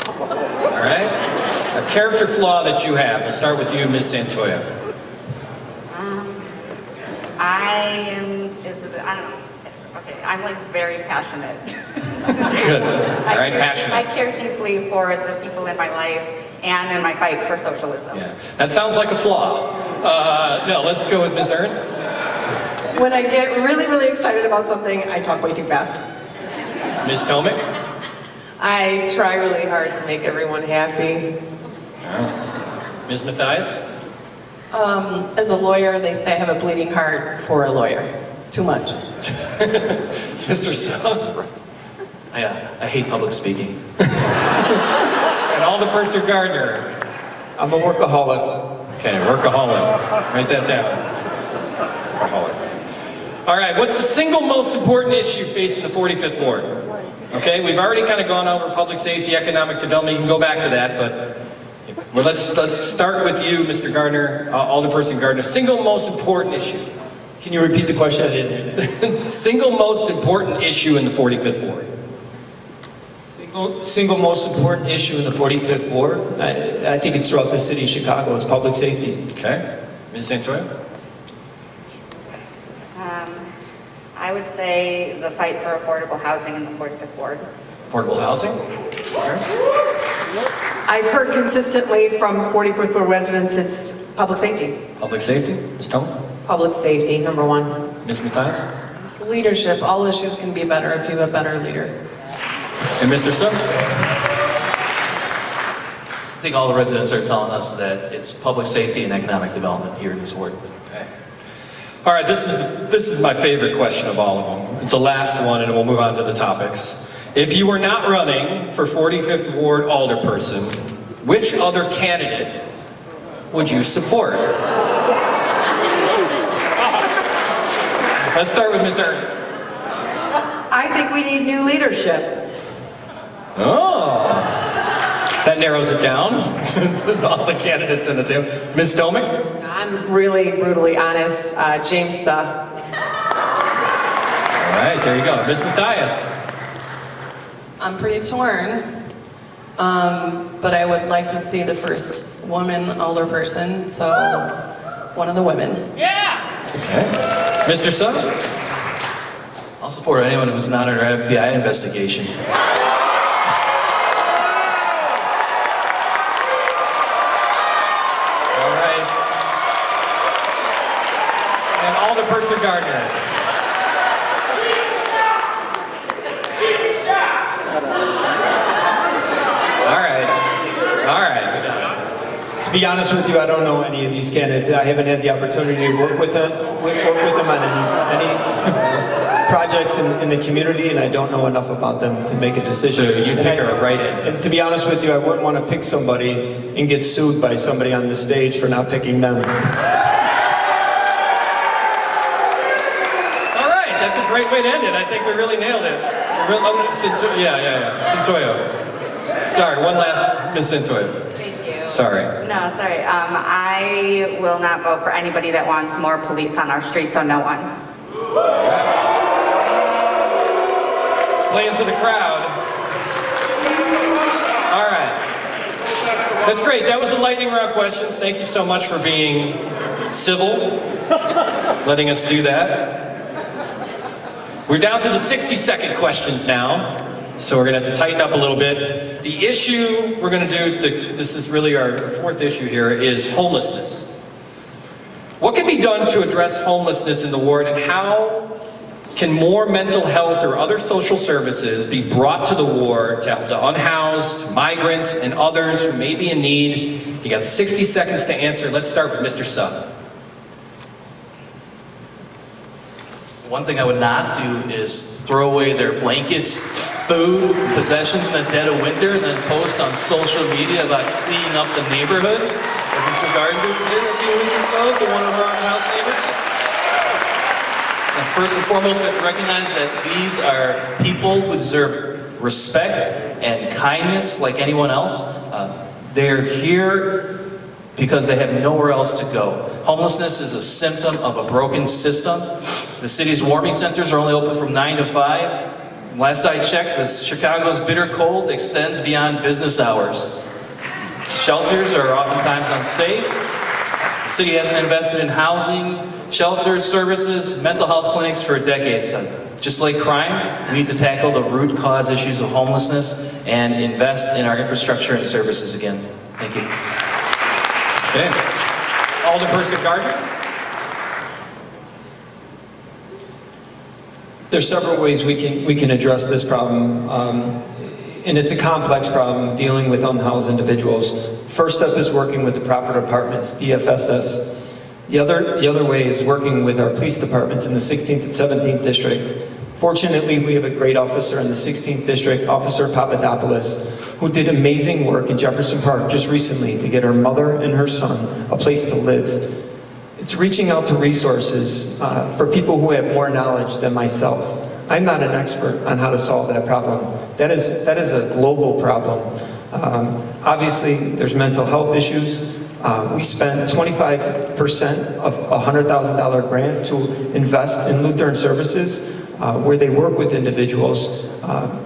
All right. A character flaw that you have. We'll start with you, Ms. Santoya. I'm like very passionate. Good. All right, passionate. I care deeply for the people in my life and in my fight for socialism. Yeah, that sounds like a flaw. No, let's go with Ms. Ernst. When I get really, really excited about something, I talk way too fast. Ms. Tomic. I try really hard to make everyone happy. Ms. Mathias. As a lawyer, they say I have a bleeding heart for a lawyer. Too much. Mr. Sung. I hate public speaking. And Alderperson Gardner. I'm a workaholic. Okay, workaholic. Write that down. Workaholic. All right, what's the single most important issue facing the 45th Ward? Okay, we've already kind of gone over public safety, economic development. You can go back to that, but well, let's start with you, Mr. Gardner, Alderperson Gardner. Single most important issue. Can you repeat the question? I didn't hear it. Single most important issue in the 45th Ward. Single most important issue in the 45th Ward? I think it's throughout the city of Chicago. It's public safety. Okay. Ms. Santoya? I would say the fight for affordable housing in the 45th Ward. Affordable housing? Sir? I've heard consistently from 44th Ward residents, it's public safety. Public safety? Ms. Tone? Public safety, number one. Ms. Mathias? Leadership. All issues can be better if you have a better leader. And Mr. Sung? I think all the residents are telling us that it's public safety and economic development here in this ward. Okay. All right, this is my favorite question of all of them. It's the last one, and we'll move on to the topics. If you were not running for 45th Ward Alderperson, which other candidate would you support? Let's start with Ms. Ernst. I think we need new leadership. Oh, that narrows it down. All the candidates in the table. Ms. Tomic? I'm really brutally honest. James Suh. All right, there you go. Ms. Mathias? I'm pretty torn, but I would like to see the first woman alderperson, so one of the women. Okay. Mr. Suh? I'll support anyone who's not under FBI investigation. All right. And Alderperson Gardner. All right. To be honest with you, I don't know any of these candidates. I haven't had the opportunity to work with them on any projects in the community, and I don't know enough about them to make a decision. So you pick her right in. And to be honest with you, I wouldn't want to pick somebody and get sued by somebody on the stage for not picking them. All right, that's a great way to end it. I think we really nailed it. Santoya. Sorry, one last, Ms. Santoya. Thank you. Sorry. No, it's all right. I will not vote for anybody that wants more police on our streets, so no one. Play into the crowd. All right. That's great. That was the lightning round questions. Thank you so much for being civil, letting us do that. We're down to the 60-second questions now, so we're going to have to tighten up a little bit. The issue we're going to do, this is really our fourth issue here, is homelessness. What can be done to address homelessness in the ward, and how can more mental health or other social services be brought to the ward to help the unhoused, migrants, and others who may be in need? You got 60 seconds to answer. Let's start with Mr. Suh. One thing I would not do is throw away their blankets, food, possessions in the dead of winter, and then post on social media about cleaning up the neighborhood. As Mr. Gardner did a few weeks ago to one of our house neighbors. And first and foremost, we have to recognize that these are people who deserve respect and kindness like anyone else. They're here because they have nowhere else to go. Homelessness is a symptom of a broken system. The city's warming centers are only open from 9 to 5. Last I checked, Chicago's bitter cold extends beyond business hours. Shelters are oftentimes unsafe. The city hasn't invested in housing, shelters, services, mental health clinics for decades. Just like crime, we need to tackle the root cause issues of homelessness and invest in our infrastructure and services again. Thank you. Okay. Alderperson Gardner? There's several ways we can address this problem, and it's a complex problem dealing with unhoused individuals. First step is working with the proper departments, DFSS. The other way is working with our police departments in the 16th and 17th district. Fortunately, we have a great officer in the 16th district, Officer Papadopoulos, who did amazing work in Jefferson Park just recently to get her mother and her son a place to live. It's reaching out to resources for people who have more knowledge than myself. I'm not an expert on how to solve that problem. That is a global problem. Obviously, there's mental health issues. We spent 25% of a $100,000 grant to invest in Lutheran services where they work with individuals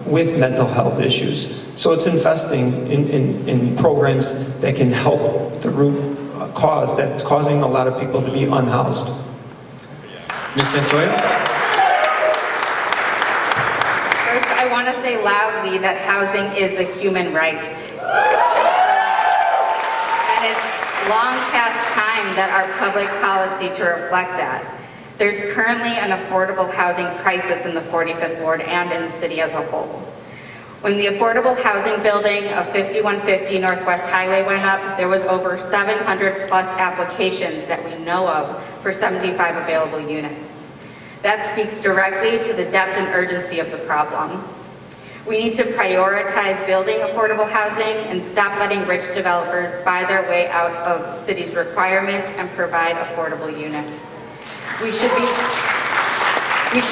with mental health issues. So it's investing in programs that can help the root cause that's causing a lot of people to be unhoused. Ms. Santoya? First, I want to say loudly that housing is a human right. And it's long past time that our public policy to reflect that. There's currently an affordable housing crisis in the 45th Ward and in the city as a whole. When the affordable housing building of 5150 Northwest Highway went up, there was over 700 plus applications that we know of for 75 available units. That speaks directly to the depth and urgency of the problem. We need to prioritize building affordable housing and stop letting rich developers buy their way out of city's requirements and provide affordable units. We should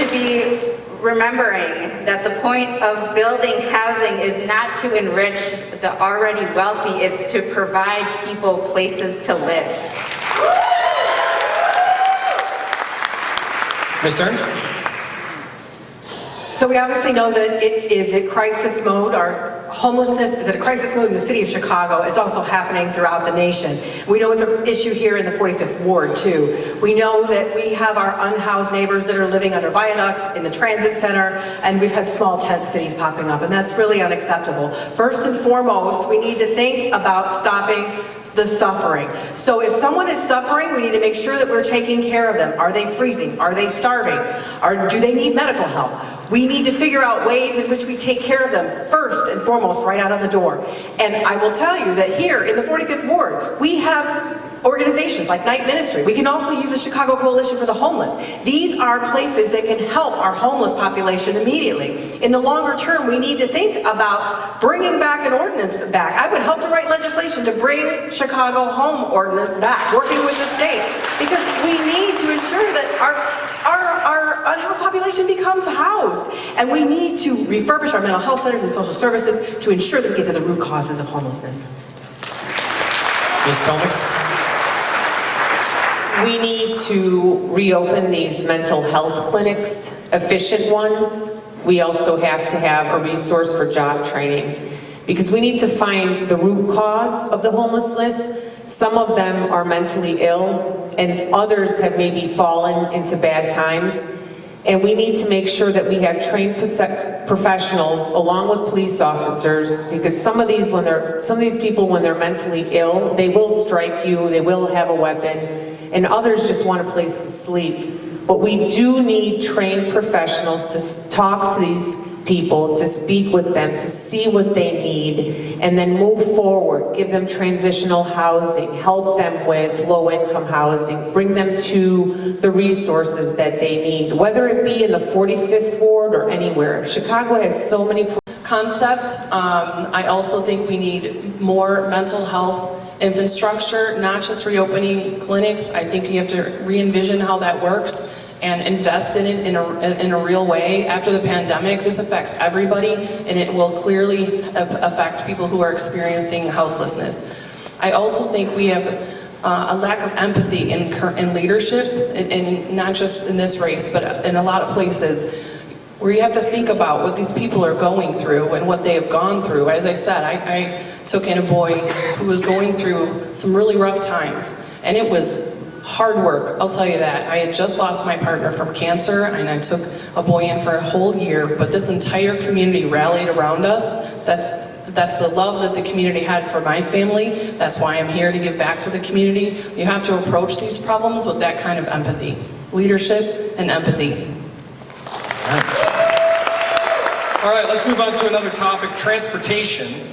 be remembering that the point of building housing is not to enrich the already wealthy, it's to provide people places to live. Ms. Ernst? So we obviously know that it is a crisis mode. Our homelessness is at a crisis mode in the city of Chicago. It's also happening throughout the nation. We know it's an issue here in the 45th Ward too. We know that we have our unhoused neighbors that are living under viaducts in the transit center, and we've had small tent cities popping up, and that's really unacceptable. First and foremost, we need to think about stopping the suffering. So if someone is suffering, we need to make sure that we're taking care of them. Are they freezing? Are they starving? Do they need medical help? We need to figure out ways in which we take care of them first and foremost right out of the door. And I will tell you that here in the 45th Ward, we have organizations like Night Ministry. We can also use the Chicago Coalition for the Homeless. These are places that can help our homeless population immediately. In the longer term, we need to think about bringing back an ordinance back. I would help to write legislation to bring Chicago Home Ordinance back, working with the state, because we need to ensure that our unhoused population becomes housed. And we need to refurbish our mental health centers and social services to ensure that we get to the root causes of homelessness. Ms. Tolman? We need to reopen these mental health clinics, efficient ones. We also have to have a resource for job training because we need to find the root cause of the homelessness. Some of them are mentally ill and others have maybe fallen into bad times. And we need to make sure that we have trained professionals along with police officers, because some of these people, when they're mentally ill, they will strike you, they will have a weapon, and others just want a place to sleep. But we do need trained professionals to talk to these people, to speak with them, to see what they need, and then move forward, give them transitional housing, help them with low-income housing, bring them to the resources that they need, whether it be in the 45th Ward or anywhere. Chicago has so many concept. I also think we need more mental health infrastructure, not just reopening clinics. I think you have to re-envision how that works and invest in it in a real way. After the pandemic, this affects everybody, and it will clearly affect people who are experiencing houselessness. I also think we have a lack of empathy in leadership, and not just in this race, but in a lot of places, where you have to think about what these people are going through and what they have gone through. As I said, I took in a boy who was going through some really rough times, and it was hard work, I'll tell you that. I had just lost my partner from cancer, and I took a boy in for a whole year, but this entire community rallied around us. That's the love that the community had for my family. That's why I'm here to give back to the community. You have to approach these problems with that kind of empathy, leadership and empathy. All right, let's move on to another topic, transportation.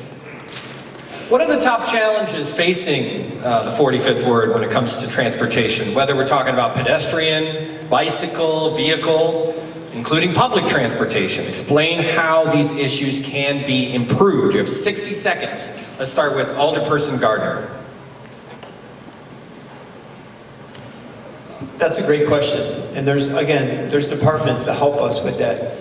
What are the top challenges facing the 45th Ward when it comes to transportation? Whether we're talking about pedestrian, bicycle, vehicle, including public transportation. Explain how these issues can be improved. You have 60 seconds. Let's start with Alderperson Gardner. That's a great question. And there's departments that help us with that.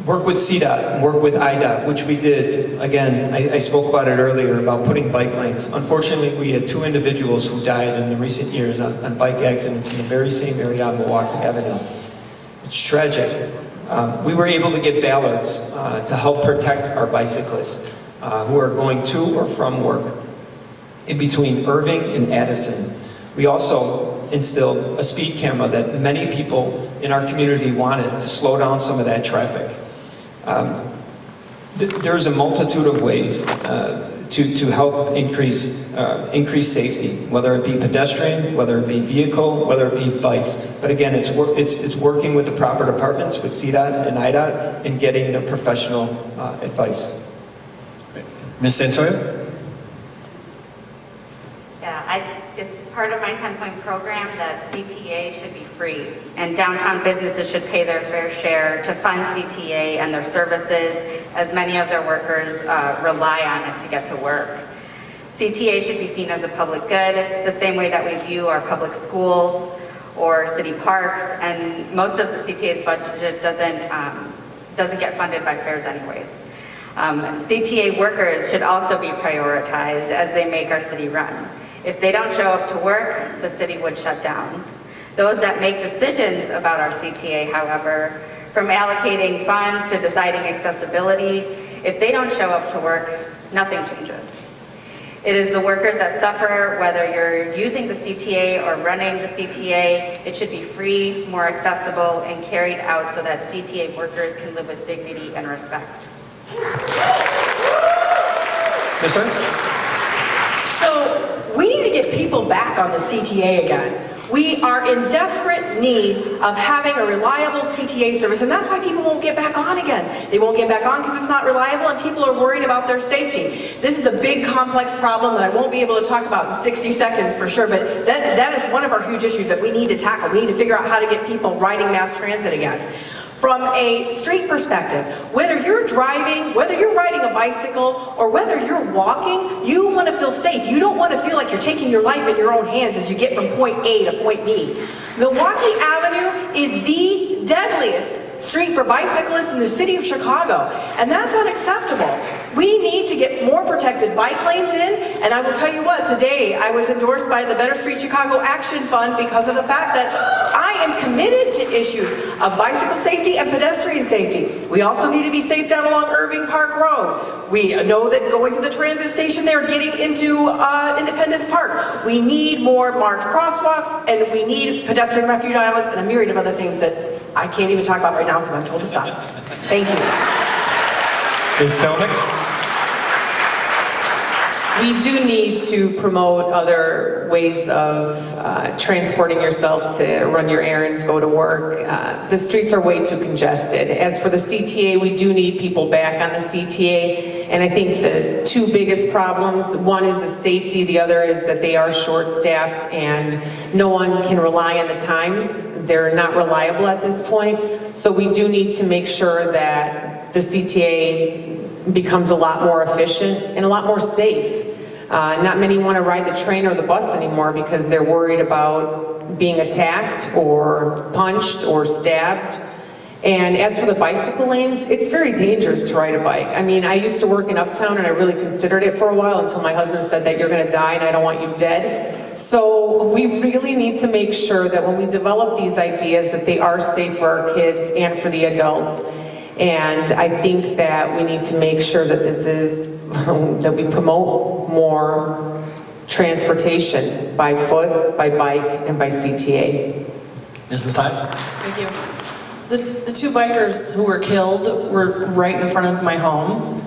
Work with CDOT, work with IDOT, which we did. Again, I spoke about it earlier about putting bike lanes. Unfortunately, we had 2 individuals who died in the recent years on bike accidents in the very same area on Milwaukee Avenue. It's tragic. We were able to get ballards to help protect our bicyclists who are going to or from work in between Irving and Addison. We also instilled a speed camera that many people in our community wanted to slow down some of that traffic. There's a multitude of ways to help increase safety, whether it be pedestrian, whether it be vehicle, whether it be bikes. But again, it's working with the proper departments, with CDOT and IDOT, and getting the professional advice. Ms. Santoyo? Yeah, it's part of my 10-point program that CTA should be free, and downtown businesses should pay their fair share to fund CTA and their services, as many of their workers rely on it to get to work. CTA should be seen as a public good, the same way that we view our public schools or city parks, and most of the CTA's budget doesn't get funded by fares anyways. CTA workers should also be prioritized as they make our city run. If they don't show up to work, the city would shut down. Those that make decisions about our CTA, however, from allocating funds to deciding accessibility, if they don't show up to work, nothing changes. It is the workers that suffer, whether you're using the CTA or running the CTA. It should be free, more accessible, and carried out so that CTA workers can live with dignity and respect. Ms. Ernst? So we need to get people back on the CTA again. We are in desperate need of having a reliable CTA service, and that's why people won't get back on again. They won't get back on because it's not reliable and people are worried about their safety. This is a big, complex problem that I won't be able to talk about in 60 seconds for sure, but that is one of our huge issues that we need to tackle. We need to figure out how to get people riding mass transit again. From a street perspective, whether you're driving, whether you're riding a bicycle, or whether you're walking, you want to feel safe. You don't want to feel like you're taking your life in your own hands as you get from point A to point B. Milwaukee Avenue is the deadliest street for bicyclists in the city of Chicago, and that's unacceptable. We need to get more protected bike lanes in, and I will tell you what, today I was endorsed by the Better Street Chicago Action Fund because of the fact that I am committed to issues of bicycle safety and pedestrian safety. We also need to be safe down along Irving Park Road. We know that going to the transit station there, getting into Independence Park. We need more marked crosswalks, and we need pedestrian refuge islands, and a myriad of other things that I can't even talk about right now because I'm told to stop. Thank you. Ms. Stelnick? We do need to promote other ways of transporting yourself to run your errands, go to work. The streets are way too congested. As for the CTA, we do need people back on the CTA. And I think the 2 biggest problems, one is the safety, the other is that they are short-staffed and no one can rely on the times. They're not reliable at this point. So we do need to make sure that the CTA becomes a lot more efficient and a lot more safe. Not many want to ride the train or the bus anymore because they're worried about being attacked or punched or stabbed. And as for the bicycle lanes, it's very dangerous to ride a bike. I mean, I used to work in Uptown and I really considered it for a while until my husband said that you're gonna die and I don't want you dead. So we really need to make sure that when we develop these ideas that they are safe for our kids and for the adults. And I think that we need to make sure that this is, that we promote more transportation by foot, by bike, and by CTA. Ms. Matthias? Thank you. The two bikers who were killed were right in front of my home.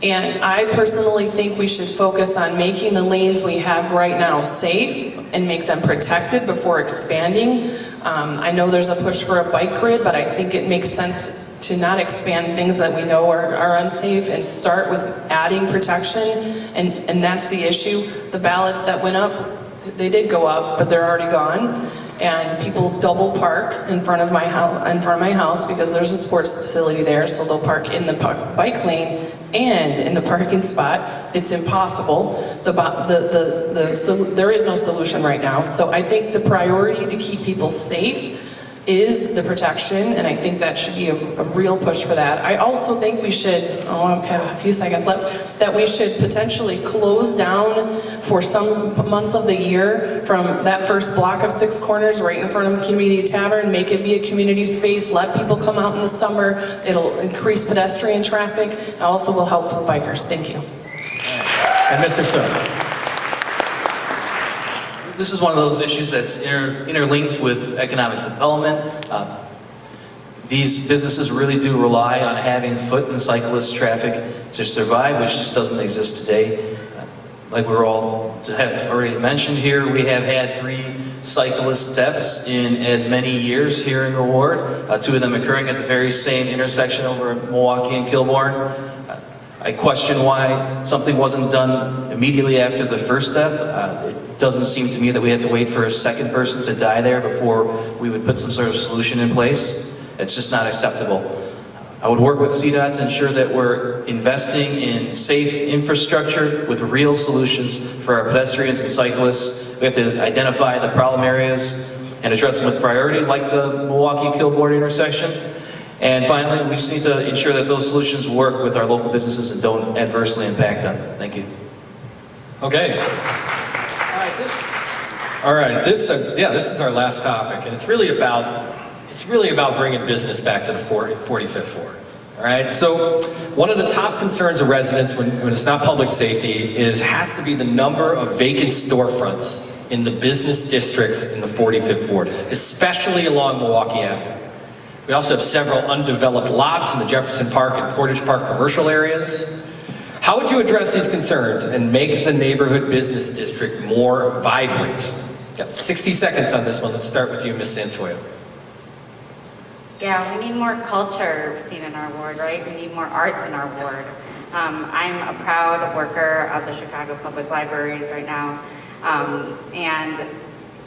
And I personally think we should focus on making the lanes we have right now safe and make them protected before expanding. I know there's a push for a bike grid, but I think it makes sense to not expand things that we know are unsafe and start with adding protection. And that's the issue. The ballots that went up, they did go up, but they're already gone. And people double park in front of my house because there's a sports facility there, so they'll park in the bike lane and in the parking spot. It's impossible. There is no solution right now. So I think the priority to keep people safe is the protection, and I think that should be a real push for that. I also think we should, a few seconds left, that we should potentially close down for some months of the year from that first block of 6 corners right in front of Community Tavern, make it be a community space, let people come out in the summer. It'll increase pedestrian traffic, and also will help the bikers. Thank you. And Mr. Sir? This is one of those issues that's interlinked with economic development. These businesses really do rely on having foot and cyclist traffic to survive, which just doesn't exist today. Like we're all have already mentioned here, we have had 3 cyclist deaths in as many years here in the ward, 2 of them occurring at the very same intersection over in Milwaukee and Kilbourne. I question why something wasn't done immediately after the first death. It doesn't seem to me that we had to wait for a second person to die there before we would put some sort of solution in place. It's just not acceptable. I would work with CDOT to ensure that we're investing in safe infrastructure with real solutions for our pedestrians and cyclists. We have to identify the problem areas and address them with priority, like the Milwaukee-Kilbourne intersection. And finally, we just need to ensure that those solutions work with our local businesses and don't adversely impact them. Thank you. Okay. All right, this is our last topic, and it's really about bringing business back to the 45th Ward. All right, so one of the top concerns of residents when it's not public safety has to be the number of vacant storefronts in the business districts in the 45th Ward, especially along Milwaukee Avenue. We also have several undeveloped lots in the Jefferson Park and Portage Park commercial areas. How would you address these concerns and make the neighborhood business district more vibrant? Got 60 seconds on this one. Let's start with you, Ms. Santoyo. Yeah, we need more culture seen in our ward, right? We need more arts in our ward. I'm a proud worker of the Chicago Public Libraries right now, and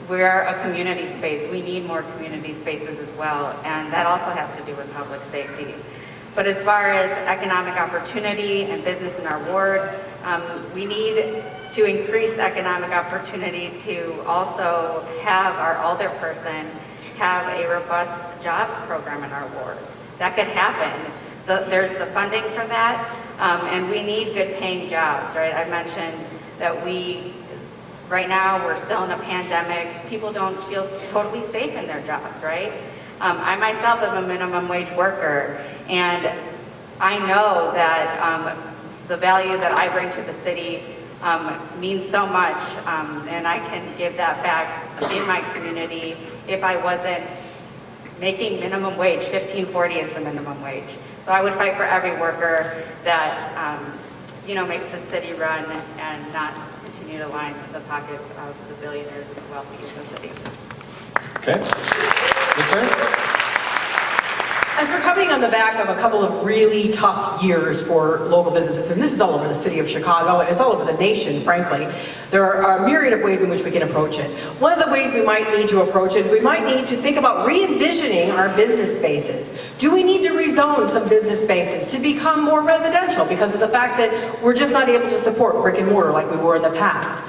we're a community space. We need more community spaces as well, and that also has to do with public safety. But as far as economic opportunity and business in our ward, we need to increase economic opportunity to also have our alderperson have a robust jobs program in our ward. That could happen. There's the funding for that, and we need good paying jobs, right? I mentioned that right now we're still in a pandemic. People don't feel totally safe in their jobs, right? I myself am a minimum wage worker, and I know that the value that I bring to the city means so much, and I can give that back in my community if I wasn't making minimum wage. $15.40 is the minimum wage. So I would fight for every worker that makes the city run and not continue to line the pockets of the billionaires and the wealthy of the city. Okay. Ms. Ernst? As we're coming on the back of a couple of really tough years for local businesses, and this is all over the city of Chicago, and it's all over the nation, frankly, there are a myriad of ways in which we can approach it. One of the ways we might need to approach it is we might need to think about re-envisioning our business spaces. Do we need to rezone some business spaces to become more residential because of the fact that we're just not able to support brick and mortar like we were in the past?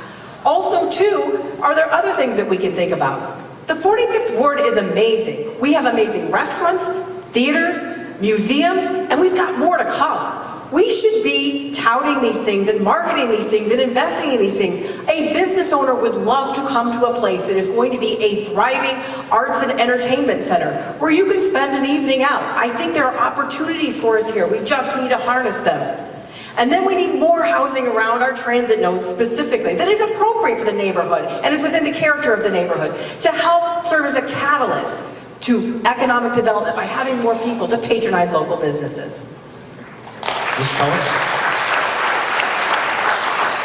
Also, too, are there other things that we can think about? The 45th Ward is amazing. We have amazing restaurants, theaters, museums, and we've got more to come. We should be touting these things and marketing these things and investing in these things. A business owner would love to come to a place that is going to be a thriving arts and entertainment center where you can spend an evening out. I think there are opportunities for us here. We just need to harness them. And then we need more housing around our transit nodes specifically that is appropriate for the neighborhood and is within the character of the neighborhood to help serve as a catalyst to economic development by having more people to patronize local businesses. Ms. Cohen?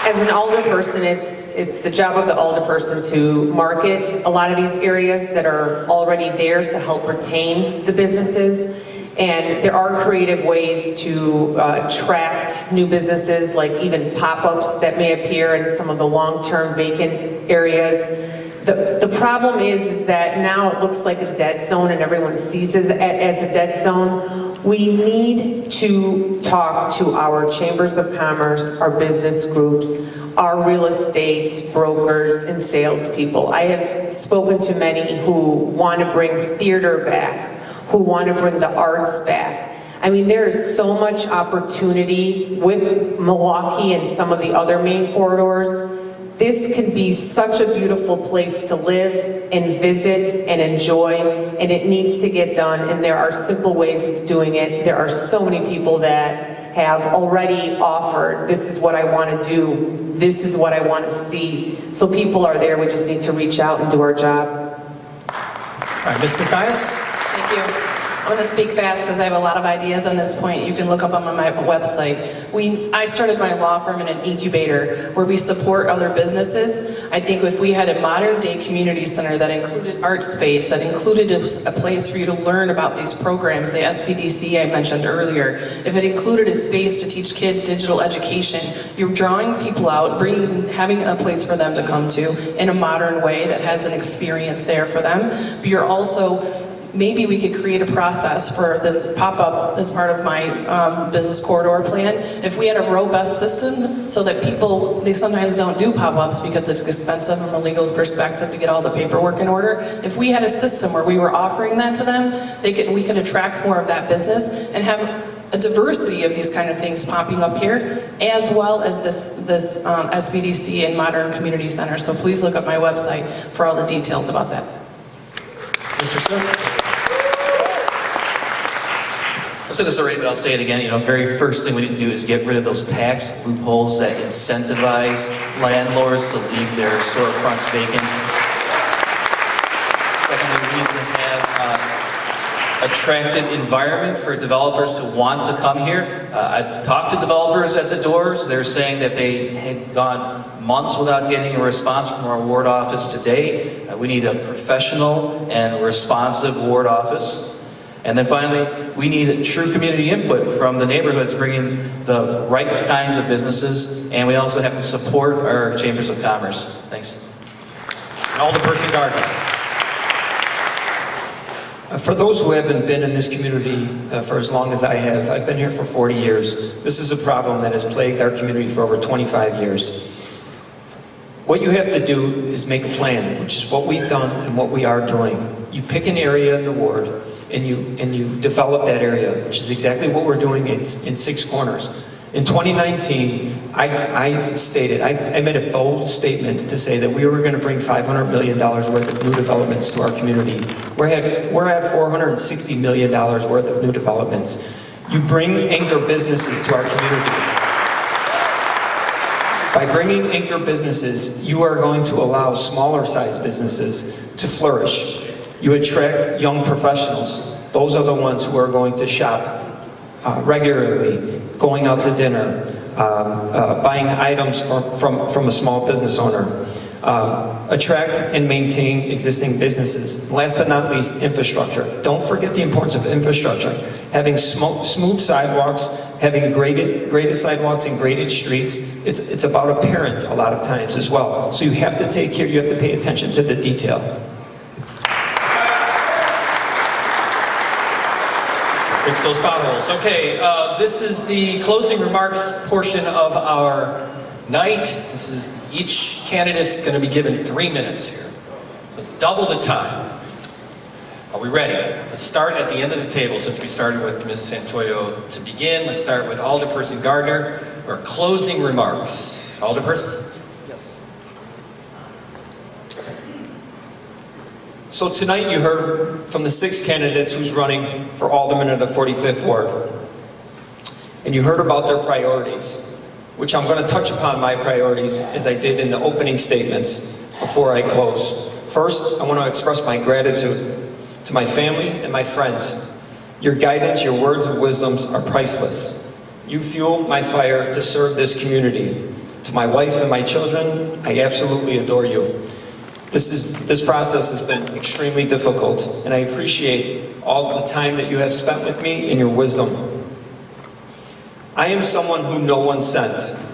As an alderperson, it's the job of the alderperson to market a lot of these areas that are already there to help retain the businesses. And there are creative ways to attract new businesses, like even pop-ups that may appear in some of the long-term vacant areas. The problem is that now it looks like a dead zone and everyone sees it as a dead zone. We need to talk to our chambers of commerce, our business groups, our real estate brokers and salespeople. I have spoken to many who want to bring theater back, who want to bring the arts back. I mean, there is so much opportunity with Milwaukee and some of the other main corridors. This could be such a beautiful place to live and visit and enjoy, and it needs to get done, and there are simple ways of doing it. There are so many people that have already offered, this is what I want to do, this is what I want to see. So people are there, we just need to reach out and do our job. All right, Ms. Mathias? Thank you. I'm going to speak fast because I have a lot of ideas on this point. You can look up on my website. I started my law firm in an incubator where we support other businesses. I think if we had a modern day community center that included art space, that included a place for you to learn about these programs, the SPDC I mentioned earlier, if it included a space to teach kids digital education, you're drawing people out, having a place for them to come to in a modern way that has an experience there for them. But you're also maybe we could create a process for this pop-up as part of my business corridor plan. If we had a robust system so that people, they sometimes don't do pop-ups because it's expensive from a legal perspective to get all the paperwork in order. If we had a system where we were offering that to them, we could attract more of that business and have a diversity of these kind of things popping up here, as well as this SBDC and Modern Community Center. So please look up my website for all the details about that. Mr. Sir? I've said this already, but I'll say it again. Very first thing we need to do is get rid of those tax loopholes that incentivize landlords to leave their storefronts vacant. Secondly, we need to have an attractive environment for developers to want to come here. I've talked to developers at the doors. They're saying that they had gone months without getting a response from our ward office today. We need a professional and responsive ward office. And then finally, we need true community input from the neighborhoods, bringing the right kinds of businesses, and we also have to support our chambers of commerce. Thanks. Alderperson Gardner. For those who haven't been in this community for as long as I have, I've been here for 40 years. This is a problem that has plagued our community for over 25 years. What you have to do is make a plan, which is what we've done and what we are doing. You pick an area in the ward, and you develop that area, which is exactly what we're doing in Six Corners. In 2019, I made a bold statement to say that we were going to bring $500 million worth of new developments to our community. We're at $460 million worth of new developments. You bring anchor businesses to our community. By bringing anchor businesses, you are going to allow smaller sized businesses to flourish. You attract young professionals. Those are the ones who are going to shop regularly, going out to dinner, buying items from a small business owner. Attract and maintain existing businesses. Last but not least, infrastructure. Don't forget the importance of infrastructure. Having smooth sidewalks, having graded sidewalks and graded streets. It's about appearance a lot of times as well. So you have to take care, you have to pay attention to the detail. Fix those potholes. Okay, this is the closing remarks portion of our night. This is, each candidate's going to be given 3 minutes here. Let's double the time. Are we ready? Let's start at the end of the table since we started with Ms. Santoyo to begin. Let's start with Alderperson Gardner for closing remarks. Alderperson? So tonight you heard from the 6 candidates who's running for alderman of the 45th Ward. And you heard about their priorities, which I'm going to touch upon my priorities as I did in the opening statements before I close. First, I want to express my gratitude to my family and my friends. Your guidance, your words of wisdom are priceless. You fuel my fire to serve this community. To my wife and my children, I absolutely adore you. This process has been extremely difficult, and I appreciate all the time that you have spent with me and your wisdom. I am someone who no one sent.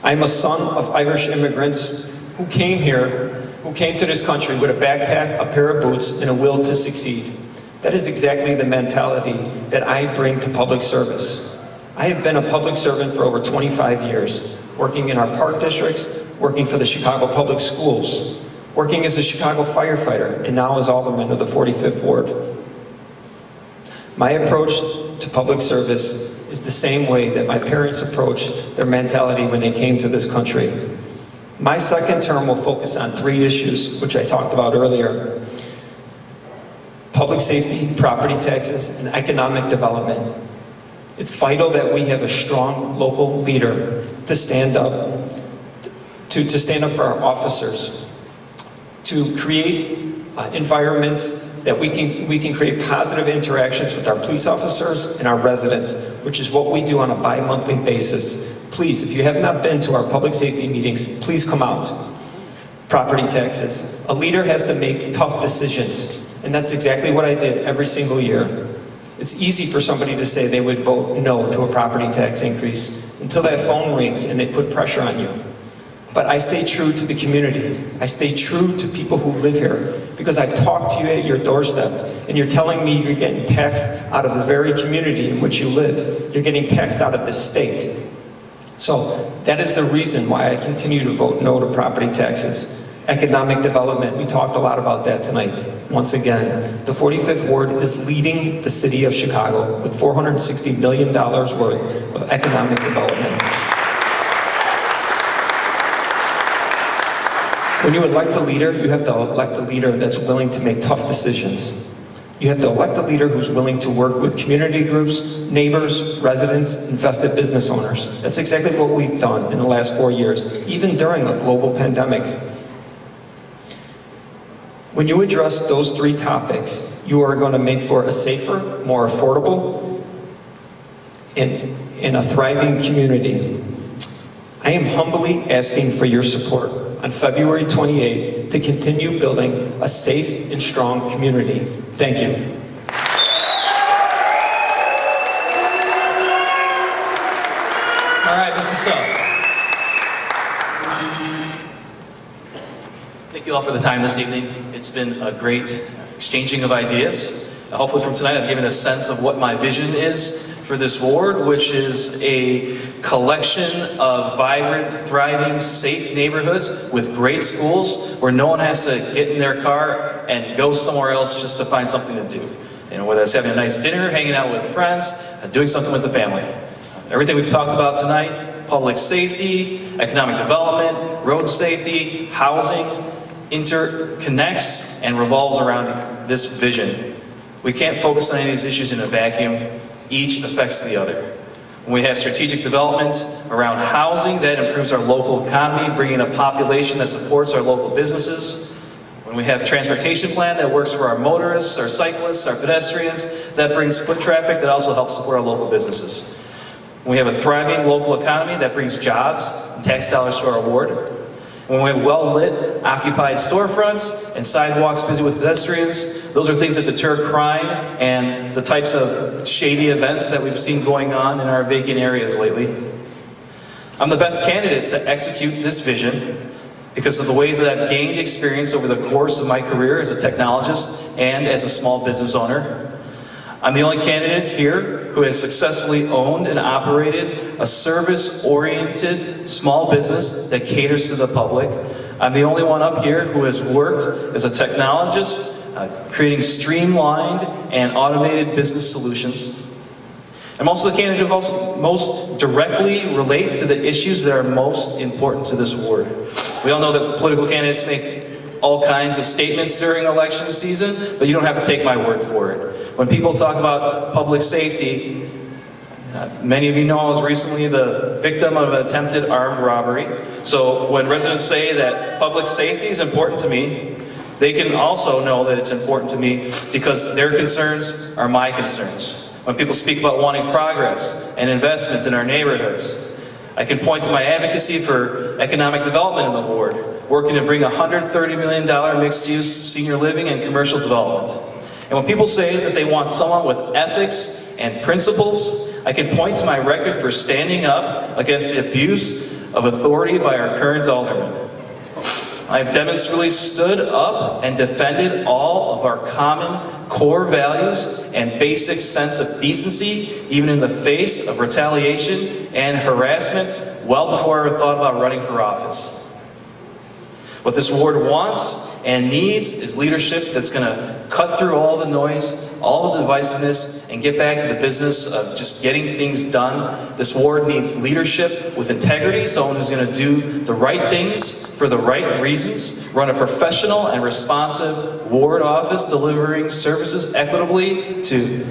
I am a son of Irish immigrants who came to this country with a backpack, a pair of boots, and a will to succeed. That is exactly the mentality that I bring to public service. I have been a public servant for over 25 years, working in our park districts, working for the Chicago Public Schools, working as a Chicago firefighter, and now as alderman of the 45th Ward. My approach to public service is the same way that my parents approached their mentality when they came to this country. My second term will focus on 3 issues, which I talked about earlier: public safety, property taxes, and economic development. It's vital that we have a strong local leader to stand up for our officers, to create environments that we can create positive interactions with our police officers and our residents, which is what we do on a bi-monthly basis. Please, if you have not been to our public safety meetings, please come out. Property taxes. A leader has to make tough decisions, and that's exactly what I did every single year. It's easy for somebody to say they would vote no to a property tax increase until that phone rings and they put pressure on you. But I stay true to the community. I stay true to people who live here, because I've talked to you at your doorstep, and you're telling me you're getting taxed out of the very community in which you live. You're getting taxed out of this state. So that is the reason why I continue to vote no to property taxes. Economic development, we talked a lot about that tonight. Once again, the 45th Ward is leading the city of Chicago with $460 million worth of economic development. When you elect a leader, you have to elect a leader that's willing to make tough decisions. You have to elect a leader who's willing to work with community groups, neighbors, residents, and vested business owners. That's exactly what we've done in the last 4 years, even during a global pandemic. When you address those 3 topics, you are going to make for a safer, more affordable, and a thriving community. I am humbly asking for your support on February 28th to continue building a safe and strong community. Thank you. All right, Mr. Sugg. Thank you all for the time this evening. It's been a great exchanging of ideas. Hopefully from tonight I've given a sense of what my vision is for this ward, which is a collection of vibrant, thriving, safe neighborhoods with great schools where no one has to get in their car and go somewhere else just to find something to do. You know, whether it's having a nice dinner, hanging out with friends, doing something with the family. Everything we've talked about tonight, public safety, economic development, road safety, housing, interconnects and revolves around this vision. We can't focus on any of these issues in a vacuum. Each affects the other. When we have strategic development around housing, that improves our local economy, bringing a population that supports our local businesses. When we have a transportation plan that works for our motorists, our cyclists, our pedestrians, that brings foot traffic that also helps support our local businesses. When we have a thriving local economy that brings jobs and tax dollars to our ward. When we have well-lit, occupied storefronts and sidewalks busy with pedestrians, those are things that deter crime and the types of shady events that we've seen going on in our vacant areas lately. I'm the best candidate to execute this vision because of the ways that I've gained experience over the course of my career as a technologist and as a small business owner. I'm the only candidate here who has successfully owned and operated a service-oriented small business that caters to the public. I'm the only one up here who has worked as a technologist, creating streamlined and automated business solutions. I'm also the candidate who also most directly relate to the issues that are most important to this ward. We all know that political candidates make all kinds of statements during election season, but you don't have to take my word for it. When people talk about public safety, many of you know I was recently the victim of an attempted armed robbery. So when residents say that public safety is important to me, they can also know that it's important to me because their concerns are my concerns. When people speak about wanting progress and investment in our neighborhoods, I can point to my advocacy for economic development in the ward, working to bring a $130 million mixed-use senior living and commercial development. And when people say that they want someone with ethics and principles, I can point to my record for standing up against the abuse of authority by our current alderman. I've demonstrably stood up and defended all of our common core values and basic sense of decency, even in the face of retaliation and harassment, well before I ever thought about running for office. What this ward wants and needs is leadership that's going to cut through all the noise, all the divisiveness, and get back to the business of just getting things done. This ward needs leadership with integrity, someone who's going to do the right things for the right reasons, run a professional and responsive ward office delivering services equitably to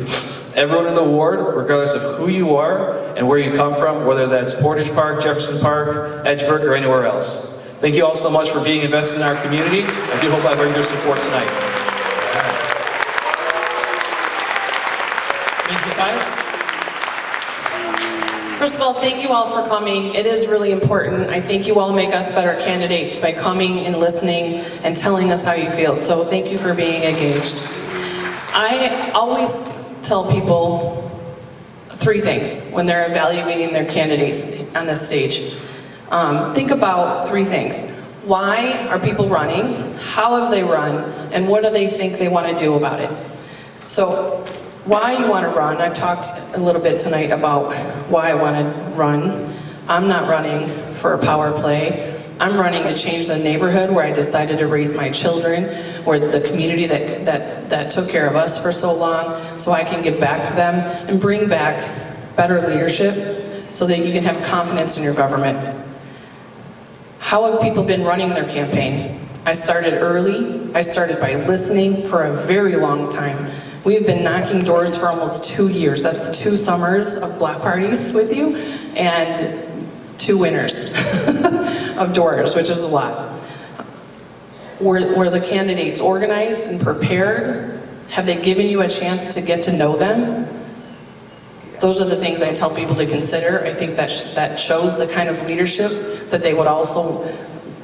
everyone in the ward, regardless of who you are and where you come from, whether that's Portage Park, Jefferson Park, Edgeburg, or anywhere else. Thank you all so much for being invested in our community. I do hope I bring your support tonight. Ms. Mathias? First of all, thank you all for coming. It is really important. I think you all make us better candidates by coming and listening and telling us how you feel. So thank you for being engaged. I always tell people three things when they're evaluating their candidates on this stage. Think about three things. Why are people running? How have they run? And what do they think they want to do about it? So, why you want to run, I've talked a little bit tonight about why I want to run. I'm not running for a power play. I'm running to change the neighborhood where I decided to raise my children, where the community that took care of us for so long, so I can give back to them and bring back better leadership so that you can have confidence in your government. How have people been running their campaign? I started early. I started by listening for a very long time. We have been knocking doors for almost 2 years. That's 2 summers of block parties with you and 2 winters of doors, which is a lot. Were the candidates organized and prepared? Have they given you a chance to get to know them? Those are the things I tell people to consider. I think that shows the kind of leadership that they would also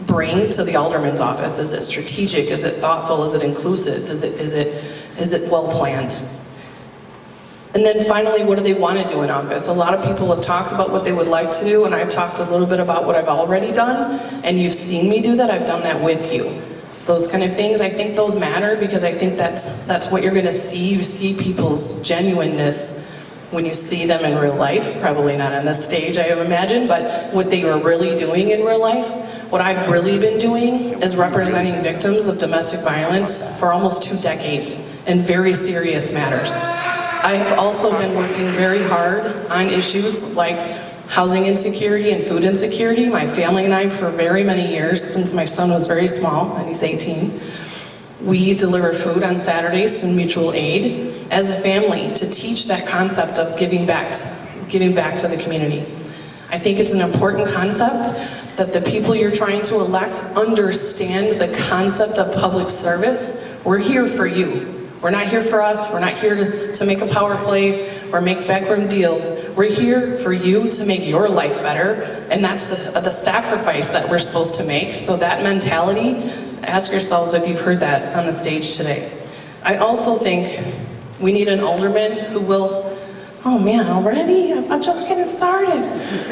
bring to the alderman's office. Is it strategic? Is it thoughtful? Is it inclusive? Is it well planned? And then finally, what do they want to do in office? A lot of people have talked about what they would like to do, and I've talked a little bit about what I've already done, and you've seen me do that. I've done that with you. Those kind of things, I think those matter because I think that's what you're going to see. You see people's genuineness when you see them in real life, probably not on this stage, I imagine, but what they were really doing in real life. What I've really been doing is representing victims of domestic violence for almost 2 decades in very serious matters. I've also been working very hard on issues like housing insecurity and food insecurity. My family and I, for very many years, since my son was very small, and he's 18, we deliver food on Saturdays in mutual aid as a family to teach that concept of giving back to the community. I think it's an important concept that the people you're trying to elect understand the concept of public service. We're here for you. We're not here for us. We're not here to make a power play or make backroom deals. We're here for you to make your life better, and that's the sacrifice that we're supposed to make. So that mentality, ask yourselves if you've heard that on the stage today. I also think we need an alderman who will, oh man, already? I'm just getting started.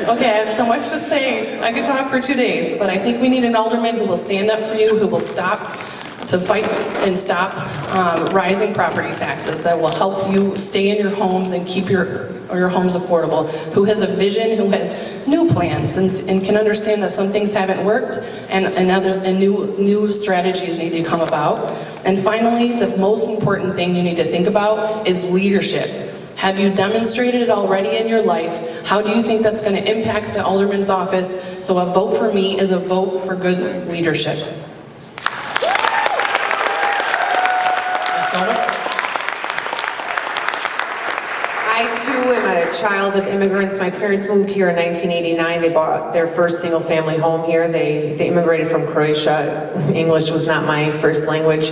Okay, I have so much to say. I could talk for 2 days, but I think we need an alderman who will stand up for you, who will stop to fight and stop rising property taxes, that will help you stay in your homes and keep your homes affordable, who has a vision, who has new plans and can understand that some things haven't worked and new strategies need to come about. And finally, the most important thing you need to think about is leadership. Have you demonstrated it already in your life? How do you think that's going to impact the alderman's office? So a vote for me is a vote for good leadership. I too am a child of immigrants. My parents moved here in 1989. They bought their first single-family home here. They immigrated from Croatia. English was not my first language.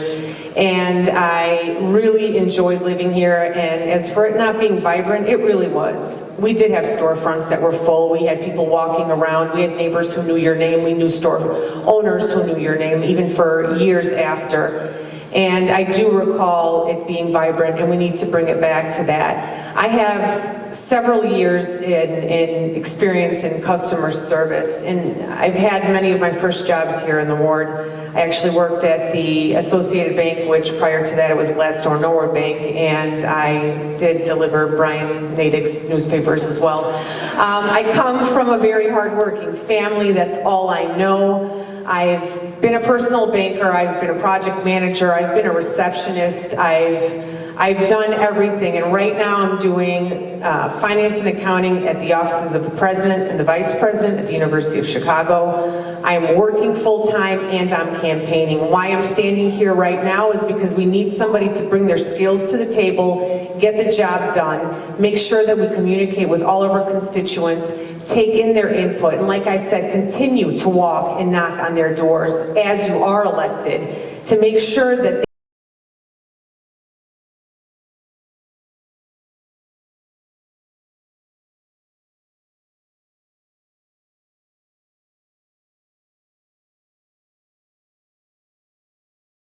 And I really enjoyed living here. And as for it not being vibrant, it really was. We did have storefronts that were full. We had people walking around. We had neighbors who knew your name. We knew store owners who knew your name, even for years after. And I do recall it being vibrant, and we need to bring it back to that. I have several years in experience in customer service, and I've had many of my first jobs here in the ward. I actually worked at the Associated Bank, which prior to that it was Gladstone Norwood Bank, and I did deliver Brian Natick's newspapers as well. I come from a very hardworking family. That's all I know. I've been a personal banker, I've been a project manager, I've been a receptionist, I've done everything, and right now I'm doing finance and accounting at the offices of the president and the vice president at the University of Chicago. I'm working full-time and I'm campaigning. Why I'm standing here right now is because we need somebody to bring their skills to the table, get the job done, make sure that we communicate with all of our constituents, take in their input, and like I said, continue to walk and knock on their doors as you are elected to make sure that